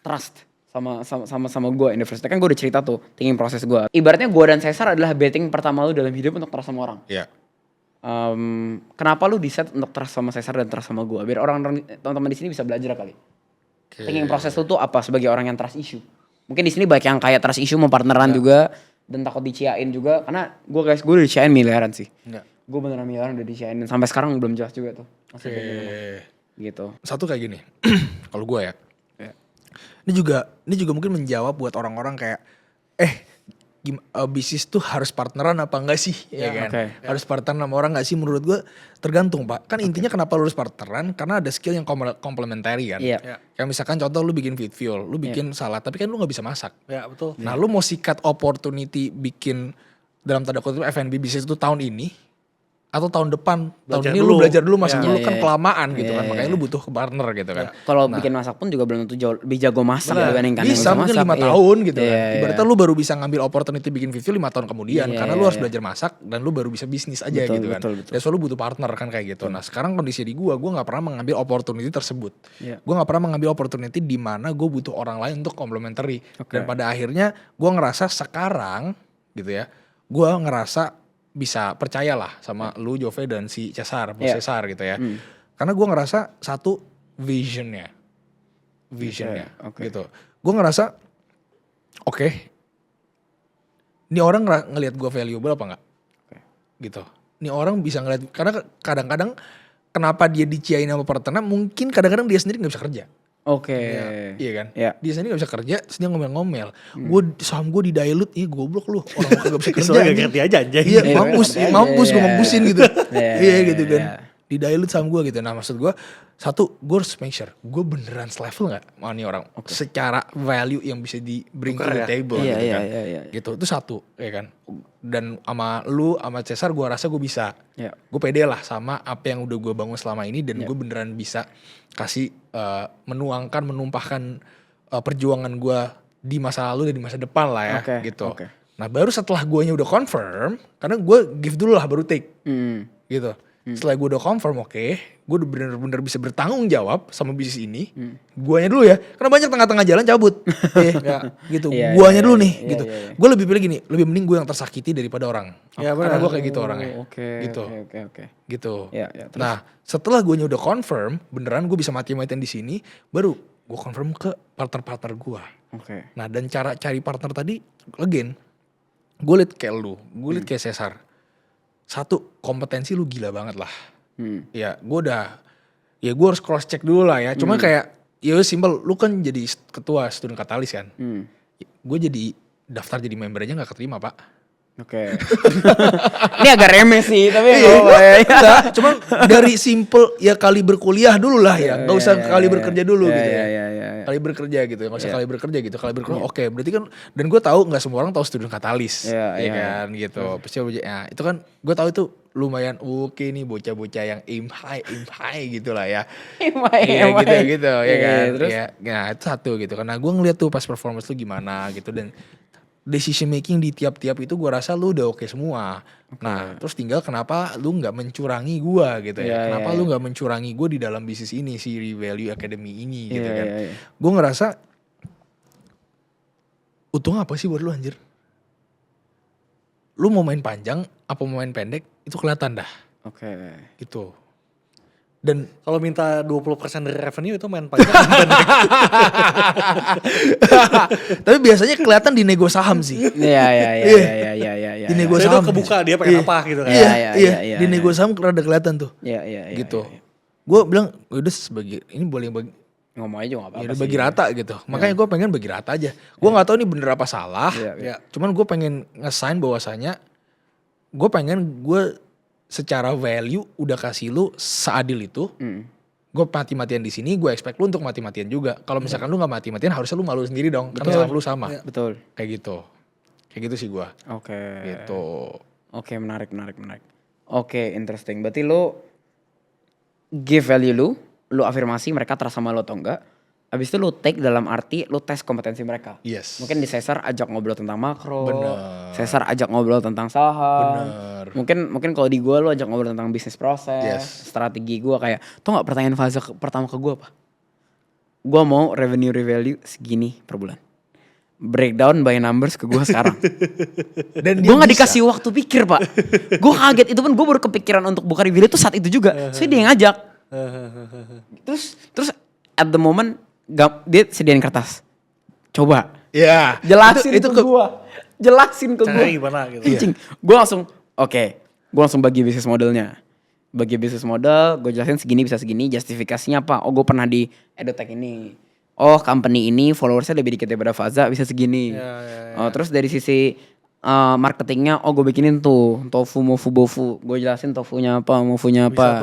trust sama gue in the first time? Kan gue udah cerita tuh thinking proses gue. Ibaratnya gue dan Cesar adalah betting pertama lu dalam hidup untuk trust sama orang. Iya. Kenapa lu decide untuk trust sama Cesar dan trust sama gue? Biar orang-orang teman-teman di sini bisa belajar kali. Thinking proses lu tuh apa sebagai orang yang trust issue? Mungkin di sini banyak yang kayak trust issue mau partneran juga dan takut diciain juga karena gue udah diciain miliaran sih. Gue beneran miliaran udah diciain dan sampai sekarang belum jelas juga tuh. Gitu. Satu kayak gini. Kalau gue ya. Ini juga mungkin menjawab buat orang-orang kayak bisnis tuh harus partneran apa enggak sih? Ya kan? Harus partneran sama orang enggak sih? Menurut gue tergantung, Pak. Kan intinya kenapa lu harus partneran? Karena ada skill yang komplementari kan. Kayak misalkan contoh lu bikin feed fuel, lu bikin salad, tapi kan lu gak bisa masak. Ya betul. Nah lu mau sikat opportunity bikin dalam tanda kutip F&B bisnis itu tahun ini atau tahun depan, tahun ini lu belajar dulu masih dulu kan kelamaan gitu kan, makanya lu butuh partner gitu kan. Kalau bikin masak pun juga belum tentu jauh lebih jago masak dibandingkan yang bisa mungkin 5 tahun gitu kan. Ibaratnya lu baru bisa ngambil opportunity bikin video 5 tahun kemudian karena lu harus belajar masak dan lu baru bisa bisnis aja gitu kan. Dan so lu butuh partner kan kayak gitu. Nah sekarang kondisi di gue gak pernah mengambil opportunity tersebut. Gue gak pernah mengambil opportunity di mana gue butuh orang lain untuk complementary. Dan pada akhirnya gue ngerasa sekarang gitu ya, gue ngerasa bisa percayalah sama lu Jove dan si Cesar, Cesar gitu ya. Karena gue ngerasa satu visionnya gitu. Gue ngerasa ini orang ngelihat gue valuable apa enggak? Gitu. Ini orang bisa ngelihat, karena kadang-kadang kenapa dia diciain sama partnernya, mungkin kadang-kadang dia sendiri gak bisa kerja. Iya kan? Dia sendiri gak bisa kerja, terus dia ngomel-ngomel. Saham gue di dilute, goblok lu. Orang gak bisa kerja. Soalnya gak ngerti aja anjing. Iya, mampus gue mampusin gitu. Iya gitu kan. Di dilute saham gue gitu. Nah maksud gue, satu, gue harus make sure gue beneran selevel gak sama nih orang. Secara value yang bisa di bring to the table gitu kan. Gitu, itu satu ya kan. Dan sama lu, sama Cesar gue rasa gue bisa. Gue pede lah sama apa yang udah gue bangun selama ini. Dan gue beneran bisa kasih menumpahkan perjuangan gue di masa lalu dan di masa depan lah ya gitu. Nah baru setelah guanya udah confirm, karena gue give dulu lah baru take gitu. Setelah gue udah confirm gue udah bener-bener bisa bertanggung jawab sama bisnis ini. Guanya dulu ya, karena banyak tengah-tengah jalan cabut. Gitu, guanya dulu nih gitu. Gue lebih pilih gini, lebih mending gue yang tersakiti daripada orang. Karena gue kayak gitu orangnya. Gitu. Gitu. Nah setelah guanya udah confirm, beneran gue bisa mati-matian di sini, baru gue confirm ke partner-partner gue. Nah dan cara cari partner tadi, again, gue liat kayak lu, gue liat kayak Cesar. Satu, kompetensi lu gila banget lah. Ya gue harus cross check dulu lah ya. Cuma kayak, ya simple, lu kan jadi ketua student katalis kan. Gue jadi daftar jadi member aja gak keterima, Pak. Ini agak remeh sih, tapi enggak, cuma dari simple ya kali berkuliah dulu lah ya. Gak usah kali bekerja dulu gitu ya. Kali bekerja gitu, gak usah kali bekerja gitu. Kali bekerja oke, berarti kan, dan gue tahu gak semua orang tahu student katalis. Ya kan gitu. Ya, itu kan gue tahu itu lumayan oke nih bocah-bocah yang aim high gitu lah ya. Gitu ya kan. Ya itu satu gitu. Karena gue ngeliat tuh pas performance lu gimana gitu, dan decision making di tiap-tiap itu gue rasa lu udah oke semua. Nah terus tinggal kenapa lu gak mencurangi gue gitu ya. Kenapa lu gak mencurangi gue di dalam bisnis ini, si Revalue Academy ini gitu kan. Gue ngerasa untung apa sih buat lu anjir? lu mau main panjang apa mau main pendek itu kelihatan dah. Oke. Gitu. Dan kalau minta 20% dari revenue itu main panjang pendek. Tapi biasanya kelihatan di nego saham sih. Iya. Di nego Itu saham. kebuka dia pengen apa gitu kan. Iya. Di nego saham rada kelihatan tuh. Iya. Gitu. Gue bilang udah sebagai ini boleh bagi ngomong aja juga gak apa-apa ya sih. bagi rata gitu. Makanya gue pengen bagi rata aja. Gue nggak tahu ini bener apa salah. Ya, cuman gue pengen nge-sign bahwasanya gue pengen gue secara value udah kasih lu seadil itu. Gue mati-matian di sini, gue expect lu untuk mati-matian juga. Kalau misalkan lu nggak mati-matian, harusnya lu malu sendiri dong. Karena lu sama. Betul. Kayak gitu sih gue. Oke. Gitu. Oke, menarik. Oke, interesting. Berarti lu give value lu afirmasi mereka trust sama lu atau enggak. Habis itu lu take dalam arti lu tes kompetensi mereka. Yes. Mungkin di Caesar ajak ngobrol tentang makro. Bener. Caesar ajak ngobrol tentang saham. Bener. Mungkin kalau di gua lu ajak ngobrol tentang bisnis proses, strategi gua kayak, tau gak pertanyaan fase pertama ke gua apa? Gua mau revenue value segini per bulan. Breakdown by numbers ke gua sekarang. Dan Gue gak dikasih waktu pikir, Pak. Gue kaget, itu pun gue baru kepikiran untuk buka review itu saat itu juga. Soalnya dia yang ngajak. Terus at the moment dia sediain kertas. Coba. Iya. Jelasin itu ke gue. Jelasin ke gue. Caranya gimana gitu. Gue langsung gue langsung bagi bisnis modelnya. Bagi bisnis model, gue jelasin segini bisa segini, justifikasinya apa? Oh, gue pernah di edutech ini. Oh, company ini followersnya lebih dikit daripada Faza, bisa segini. Oh, terus dari sisi marketingnya, oh gue bikinin tuh tofu, mofu, bofu. Gue jelasin tofunya apa, mofunya apa.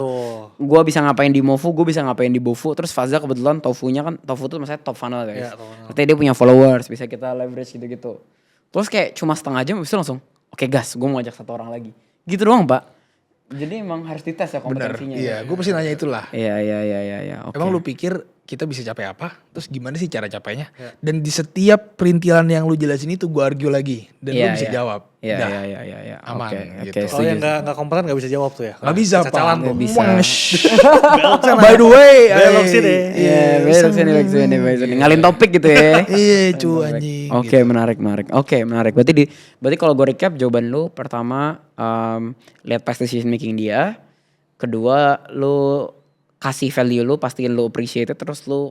Gue bisa ngapain di mofu, gue bisa ngapain di bofu. Terus Faza kebetulan tofunya kan, tofu tuh maksudnya top funnel guys. Artinya dia punya followers, bisa kita leverage gitu-gitu. Terus kayak cuma setengah jam, habis itu langsung, oke gas, gue mau ajak 1 orang lagi. Gitu doang, Pak. Jadi emang harus dites ya kompetensinya. Bener, iya. Gue pasti nanya itulah. Iya. Okay. Emang lu pikir kita bisa capai apa? Terus gimana sih cara capainya? Dan di setiap perintilan yang lu jelasin itu gue argue lagi. Dan lu bisa jawab. Iya. Aman. Oke. Kalau yang gak kompeten gak bisa jawab tuh ya. Gak bisa, Pak. Gak bisa. By the way. Belok sini. Iya, belok sini. Ngalin topik gitu ya. Iya, cu anjing. Oke, menarik. Oke, menarik. Berarti kalau gue recap jawaban lu pertama lihat past decision making dia. Kedua, lu kasih value lu, pastiin lu appreciate terus lu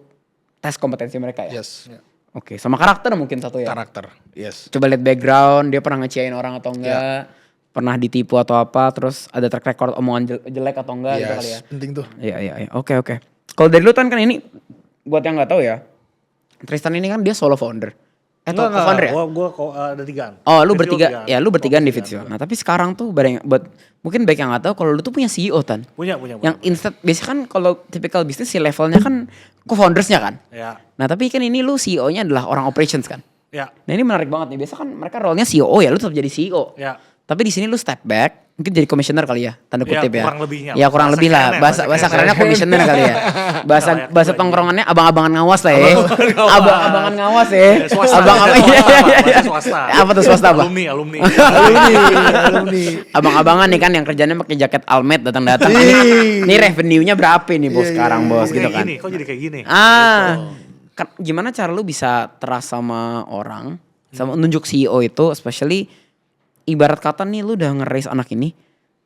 tes kompetensi mereka ya. Yes. Oke, sama karakter mungkin satu ya. Karakter. Yes. Coba lihat background, dia pernah ngecewain orang atau enggak. Pernah ditipu atau apa, terus ada track record omongan jelek atau enggak gitu kali ya. Penting tuh. Iya. Oke. Kalau dari lu kan ini buat yang enggak tahu ya. Tristan ini kan dia solo founder. Co-founder ya? Gue ada 3an. Oh, lu bertiga. Ya, lu bertigaan di Vitsio. Nah, tapi sekarang tuh buat mungkin baik yang enggak tahu kalau lu tuh punya CEO Tan. Punya. Yang instead biasanya kan kalau typical bisnis si levelnya kan co-foundersnya kan. Ya. Nah, tapi kan ini lu CEO-nya adalah orang operations kan. Ya. Nah, ini menarik banget nih. Biasa kan mereka role-nya CEO ya, lu tetap jadi CEO. Ya. Tapi di sini lu step back, mungkin jadi commissioner kali ya, tanda kutip ya. Kurang lebihnya. Ya kurang lebih lah, bahasa kerennya commissioner kali ya. Bahasa tongkrongannya abang-abangan ngawas lah ya. Abang-abangan ngawas ya. Swasta. Swasta. Apa tuh swasta apa? Alumni. Abang-abangan nih kan yang kerjanya pakai jaket Almed datang-datang. Ini revenue-nya berapa nih bos sekarang bos gitu kan. Kok jadi kayak gini? Gimana cara lu bisa trust sama orang, sama nunjuk CEO itu, especially ibarat kata nih lu udah nge-raise anak ini,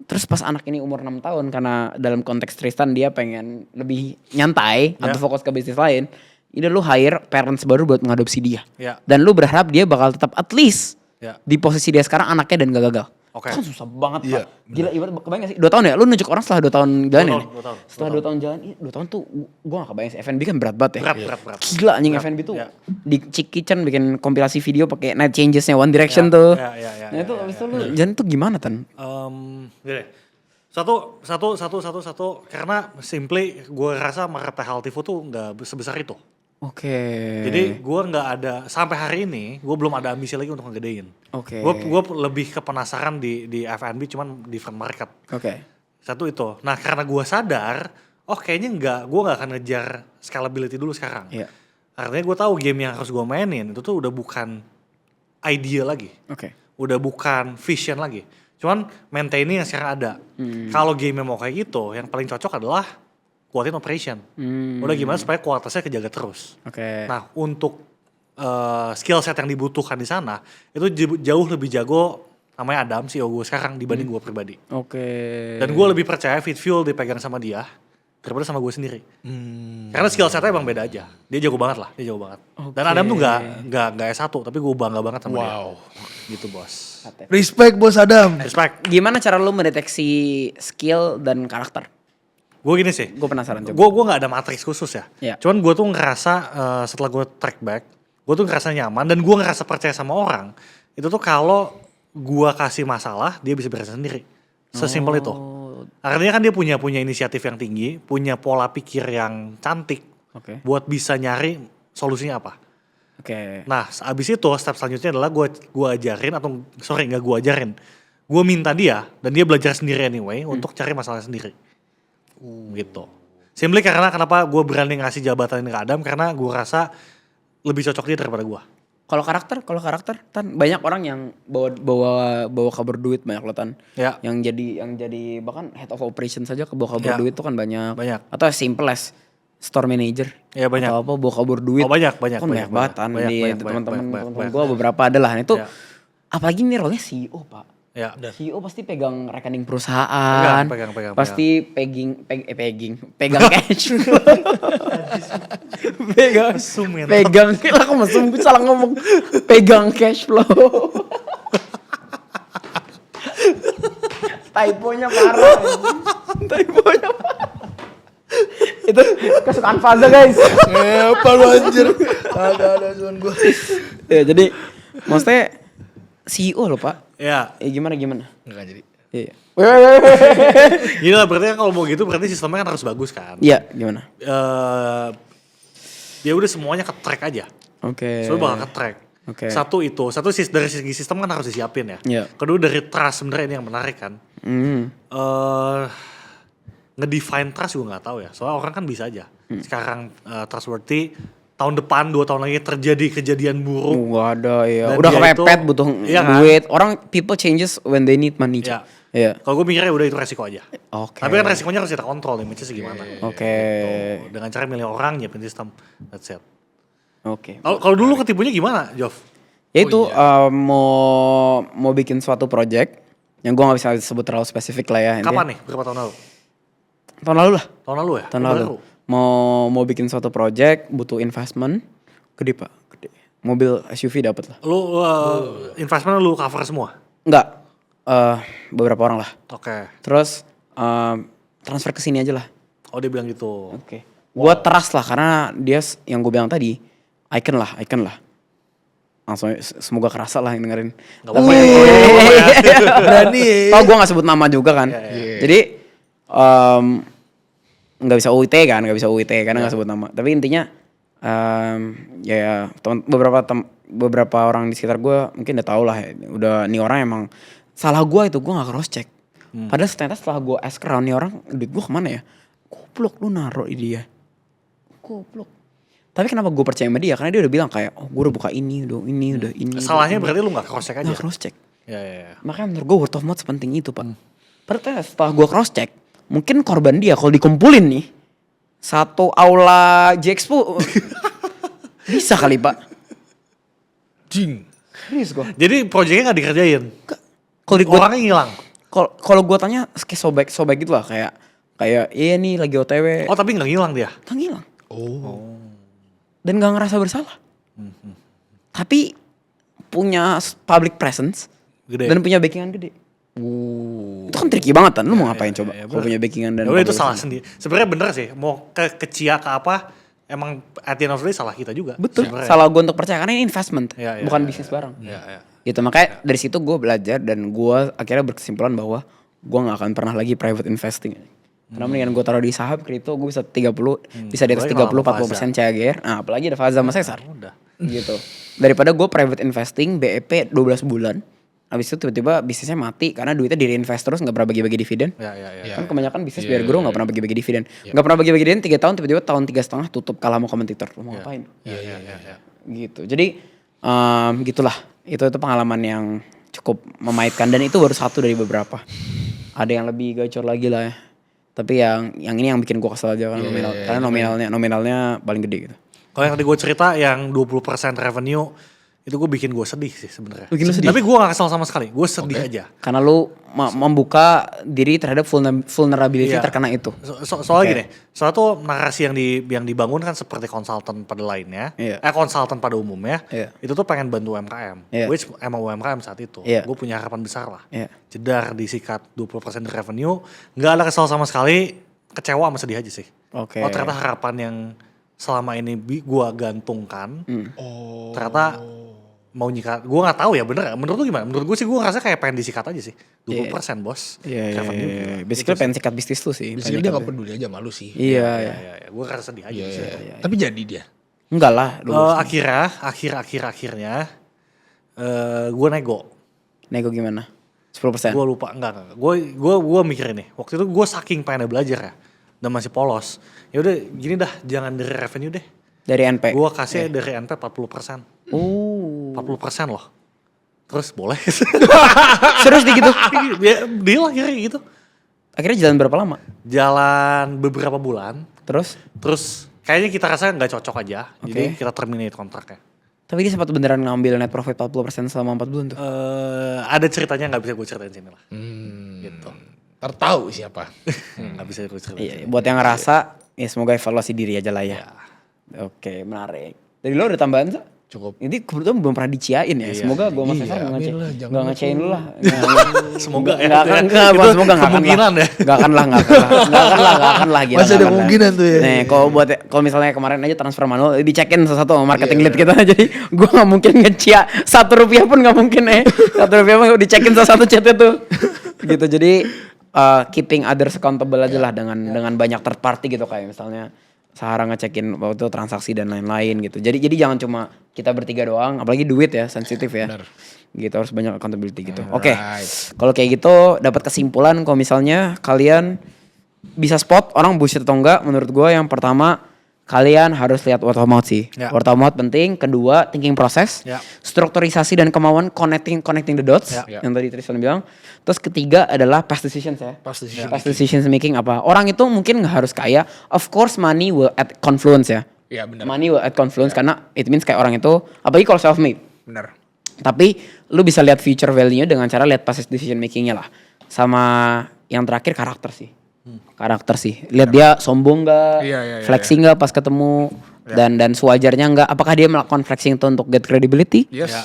terus pas anak ini umur 6 tahun karena dalam konteks Tristan dia pengen lebih nyantai atau fokus ke bisnis lain, ini lu hire parents baru buat mengadopsi dia. Dan lu berharap dia bakal tetap at least di posisi dia sekarang anaknya dan gak gagal. Kan susah banget Pak. Gila ibarat kebayang gak sih 2 tahun ya? Lu nunjuk orang setelah 2 tahun jalan ya? Setelah 2 tahun jalan, 2 tahun tuh gue gak kebayang sih. F&B kan berat banget ya. Berat. Gila anjing F&B tuh. Di Chick Kitchen bikin kompilasi video pakai night changesnya One Direction tuh. Nah itu abis itu lu jalan tuh gimana Tan? Gini. Satu karena simply gue rasa market healthy food tuh gak sebesar itu. Oke. Jadi gue nggak ada sampai hari ini gue belum ada ambisi lagi untuk ngegedein. Gue lebih ke penasaran di F&B cuman different market. Satu itu. Nah karena gue sadar, kayaknya gue nggak akan ngejar scalability dulu sekarang. Artinya gue tahu game yang harus gue mainin itu tuh udah bukan idea lagi. Udah bukan vision lagi. Cuman maintaining yang sekarang ada. Kalau game mau kayak gitu, yang paling cocok adalah kuatin operation. Udah gimana supaya kualitasnya kejaga terus. Nah untuk skill set yang dibutuhkan di sana itu jauh lebih jago namanya Adam, CEO gue sekarang dibanding gue pribadi. Oke. Dan gue lebih percaya FitFuel dipegang sama dia daripada sama gue sendiri. Karena skill setnya emang beda aja. Dia jago banget lah, dia jago banget. Dan Adam tuh gak S1, tapi gue bangga banget sama dia. Gitu bos. Respect bos Adam. Respect. Gimana cara lu mendeteksi skill dan karakter? Gue gini sih. Gue penasaran coba. Gue gak ada matriks khusus ya. Iya. Cuman gue tuh ngerasa setelah gue track back, gue tuh ngerasa nyaman dan gue ngerasa percaya sama orang. Itu tuh kalau gue kasih masalah, dia bisa beresin sendiri. Sesimpel itu. Artinya kan dia punya inisiatif yang tinggi, punya pola pikir yang cantik. Buat bisa nyari solusinya apa. Nah abis itu step selanjutnya adalah gue ajarin gak gue ajarin. Gue minta dia dan dia belajar sendiri anyway untuk cari masalahnya sendiri. Gitu. Simply karena kenapa gue berani ngasih jabatan ini ke Adam, karena gue rasa lebih cocok dia daripada gue. Kalau karakter Tan, banyak orang yang bawa kabur duit banyak loh Tan. Ya. Yang jadi bahkan head of operation saja bawa kabur duit tuh kan banyak. Atau simple as store manager. Ya banyak. Atau apa bawa kabur duit. Oh banyak kan banyak banget Tan di teman-teman gue beberapa adalah itu. Apalagi ini role-nya CEO Pak. Ya. CEO pasti pegang rekening perusahaan. Pegang. Pasti pegang cash. pegang lah aku mesum, gue salah ngomong. Pegang cash flow. Typonya parah. Itu kesukaan Faza guys. Apa lu anjir? Ada cuman gue. Ya jadi maksudnya CEO loh Pak. Ya. Gimana? Enggak jadi. Iya. Gila berarti kalau mau gitu berarti sistemnya kan harus bagus kan. Iya gimana? Ya udah semuanya ke-track aja. Soalnya bakal ke-track. Satu dari segi sistem kan harus disiapin ya. Kedua dari trust, sebenarnya ini yang menarik kan. Ngedefine trust juga gak tahu ya. Soalnya orang kan bisa aja. Sekarang trustworthy, tahun depan 2 tahun lagi terjadi kejadian buruk. Gak ada ya. Udah kepepet butuh duit. Orang people changes when they need money. Iya. Kalau gue mikirnya udah itu resiko aja. Tapi kan resikonya harus kita kontrol, image-nya segimana. Gitu. Dengan cara milih orang, nyiapin sistem. That's it. Kalau dulu ketipunya gimana, Jov? Ya itu mau bikin suatu project yang gue gak bisa sebut terlalu spesifik lah ya. Kapan nih? Berapa tahun lalu? Tahun lalu lah. Tahun lalu ya? Tahun lalu. Mau bikin suatu project, butuh investment, gede Pak, gede. Mobil SUV dapat lah. Lu investment lu cover semua? Enggak, beberapa orang lah. Terus transfer ke sini aja lah. Oh dia bilang gitu. Gue trust lah karena dia yang gue bilang tadi, icon lah. Langsung semoga kerasa lah yang dengerin. Gak apa-apa ya. Berani. Tau gue gak sebut nama juga kan. Jadi nggak bisa UIT karena nggak sebut nama. Tapi intinya beberapa orang di sekitar gue mungkin udah tau lah ya. Udah nih orang emang salah gue itu gue nggak cross check. Padahal ternyata setelah gue ask around nih orang duit gue kemana ya? Goblok lu naruh di dia. Goblok. Tapi kenapa gue percaya sama dia? Karena dia udah bilang kayak gue udah buka ini. Salahnya berarti lu nggak cross check aja. Nggak cross check. Ya. Makanya menurut gue word of mouth sepenting itu Pak. Padahal setelah gue cross check, mungkin korban dia kalau dikumpulin nih satu aula J-Expo bisa kali Pak. Serius gue. Jadi proyeknya gak dikerjain? Orangnya ngilang? Kalau gue tanya kayak sobek gitu lah. Kayak iya nih lagi OTW. Oh tapi gak ngilang dia? Gak ngilang. Dan gak ngerasa bersalah. Tapi punya public presence gede. Dan punya backingan gede. Itu kan tricky banget kan, lu mau ngapain coba kalau punya backingan dan itu salah sendiri. Sebenarnya bener sih, mau ke Cia ke apa, emang at the end of the day salah kita juga. Betul, sebenernya. Salah gue untuk percaya karena ini investment, bukan bisnis bareng. Gitu makanya dari situ gue belajar dan gue akhirnya berkesimpulan bahwa gue gak akan pernah lagi private investing. Karena mendingan gue taruh di saham kripto gue bisa 30, bisa di atas 30-40% CAGR. Nah apalagi ada Faza sama Cesar. Gitu. Daripada gue private investing BEP 12 bulan. Habis itu tiba-tiba bisnisnya mati karena duitnya di reinvest terus gak pernah bagi-bagi dividen. Kan kebanyakan bisnis biar grow gak pernah bagi-bagi dividen. Gak pernah bagi-bagi dividen 3 tahun tiba-tiba tahun 3,5 tutup kalah sama kompetitor. Lu mau ngapain? Gitu. Jadi gitulah. Itu pengalaman yang cukup memaitkan dan itu baru satu dari beberapa. Ada yang lebih gacor lagi lah ya. Tapi yang ini yang bikin gue kesel aja kan nominal. Karena nominalnya paling gede gitu. Kalau yang tadi gue cerita yang 20% revenue itu gue bikin gue sedih sih sebenarnya. Tapi gue gak kesal sama sekali, gue sedih aja. Karena lu membuka diri terhadap vulnerability terkena itu. Soalnya gini, soalnya tuh narasi yang dibangun kan seperti konsultan pada lainnya, konsultan pada umumnya, itu tuh pengen bantu UMKM, which emang UMKM saat itu, gue punya harapan besar lah. Jedar disikat 20% dari revenue, gak ada kesal sama sekali, kecewa sama sedih aja sih. Oh ternyata harapan yang selama ini gue gantungkan, ternyata mau nyikat, gue gak tahu ya bener. Menurut lu gimana? Menurut gue sih gue ngerasa kayak pengen disikat aja sih. 20% bos. Iya. Basically pengen sikat bisnis lu sih. Basically dia gak peduli aja malu sih. Iya. Gue ngerasa sedih aja sih. Tapi jadi dia? Enggak lah. Akhirnya gue nego. Nego gimana? 10%? Gue lupa, enggak. Gue mikir ini. Waktu itu gue saking pengen belajar ya. Dan masih polos. Ya udah gini dah, jangan dari revenue deh. Dari NP? Gue kasih dari NP 40%. 40% loh. Terus boleh. Serius di gitu? Deal akhirnya gitu. Akhirnya jalan berapa lama? Jalan beberapa bulan. Terus kayaknya kita rasa gak cocok aja. Jadi kita terminate kontraknya. Tapi dia sempat beneran ngambil net profit 40% selama 4 bulan tuh? Ada ceritanya gak bisa gue ceritain sini lah. Gitu. Tertahu siapa. Gak bisa gue ceritain. Iya, buat yang ngerasa ya semoga evaluasi diri aja lah ya. Oke, menarik. Dari lo ada tambahan tuh? Cukup. Ini kebetulan belum pernah diciain ya. Semoga gue sama Faisal gak ngecein lu lah. Semoga ya. Semoga gak akan lah. Gak akan lah. Masih ada kemungkinan tuh ya. Nih kalau misalnya kemarin aja transfer manual dicekin satu sama marketing lead kita. Jadi gue gak mungkin ngecia Rp1 pun gak mungkin Rp1 pun dicekin satu chatnya tuh. Gitu jadi keeping others accountable aja lah dengan banyak third party gitu kayak misalnya Sahara ngecekin waktu itu transaksi dan lain-lain gitu. Jadi jangan cuma kita bertiga doang, apalagi duit ya sensitif ya. Benar. Gitu harus banyak accountability gitu. Oke. Kalau kayak gitu dapat kesimpulan kalau misalnya kalian bisa spot orang bullshit atau enggak, menurut gue yang pertama kalian harus lihat word of mouth sih. Word of mouth penting. Kedua, thinking process. Strukturisasi dan kemauan connecting the dots. Yang tadi Tristan bilang. Terus ketiga adalah past decisions ya. Past decisions making apa. Orang itu mungkin gak harus kaya. Of course money will add confluence ya. Iya benar. Money will add confluence karena it means kayak orang itu. Apalagi kalau self made. Benar. Tapi lu bisa lihat future value-nya dengan cara lihat past decision makingnya lah. Sama yang terakhir karakter sih. Karakter sih. Lihat dia sombong gak, flexing gak pas ketemu, dan sewajarnya gak. Apakah dia melakukan flexing itu untuk get credibility?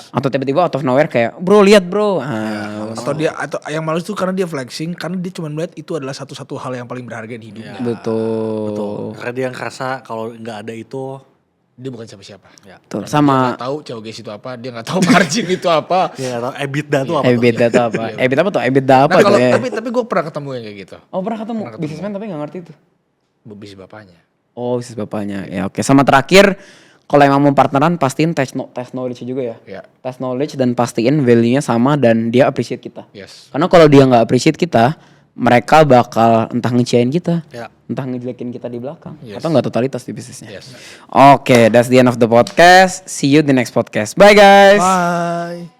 Atau tiba-tiba out of nowhere kayak, bro lihat bro. Atau yang malu itu karena dia flexing, karena dia cuma melihat itu adalah satu-satu hal yang paling berharga di hidupnya. Betul. Karena dia ngerasa kalau gak ada itu, dia bukan siapa-siapa. Tuh, sama. Dia gak tahu COGS itu apa, dia gak tahu margin itu apa. Dia gak tahu EBITDA itu apa. EBITDA itu apa? EBITDA apa tuh? EBITDA apa tuh? Tapi gue pernah ketemu yang kayak gitu. Oh pernah ketemu? Businessman tapi gak ngerti tuh. Bisnis bapaknya. Oh bisnis bapaknya. Ya oke. Sama terakhir, kalau emang mau partneran pastiin test knowledge juga ya. Test knowledge dan pastiin value-nya sama dan dia appreciate kita. Karena kalau dia gak appreciate kita, mereka bakal entah ngecewain kita, entah ngejelekin kita di belakang, atau nggak totalitas di bisnisnya. Oke, that's the end of the podcast. See you the next podcast. Bye guys. Bye.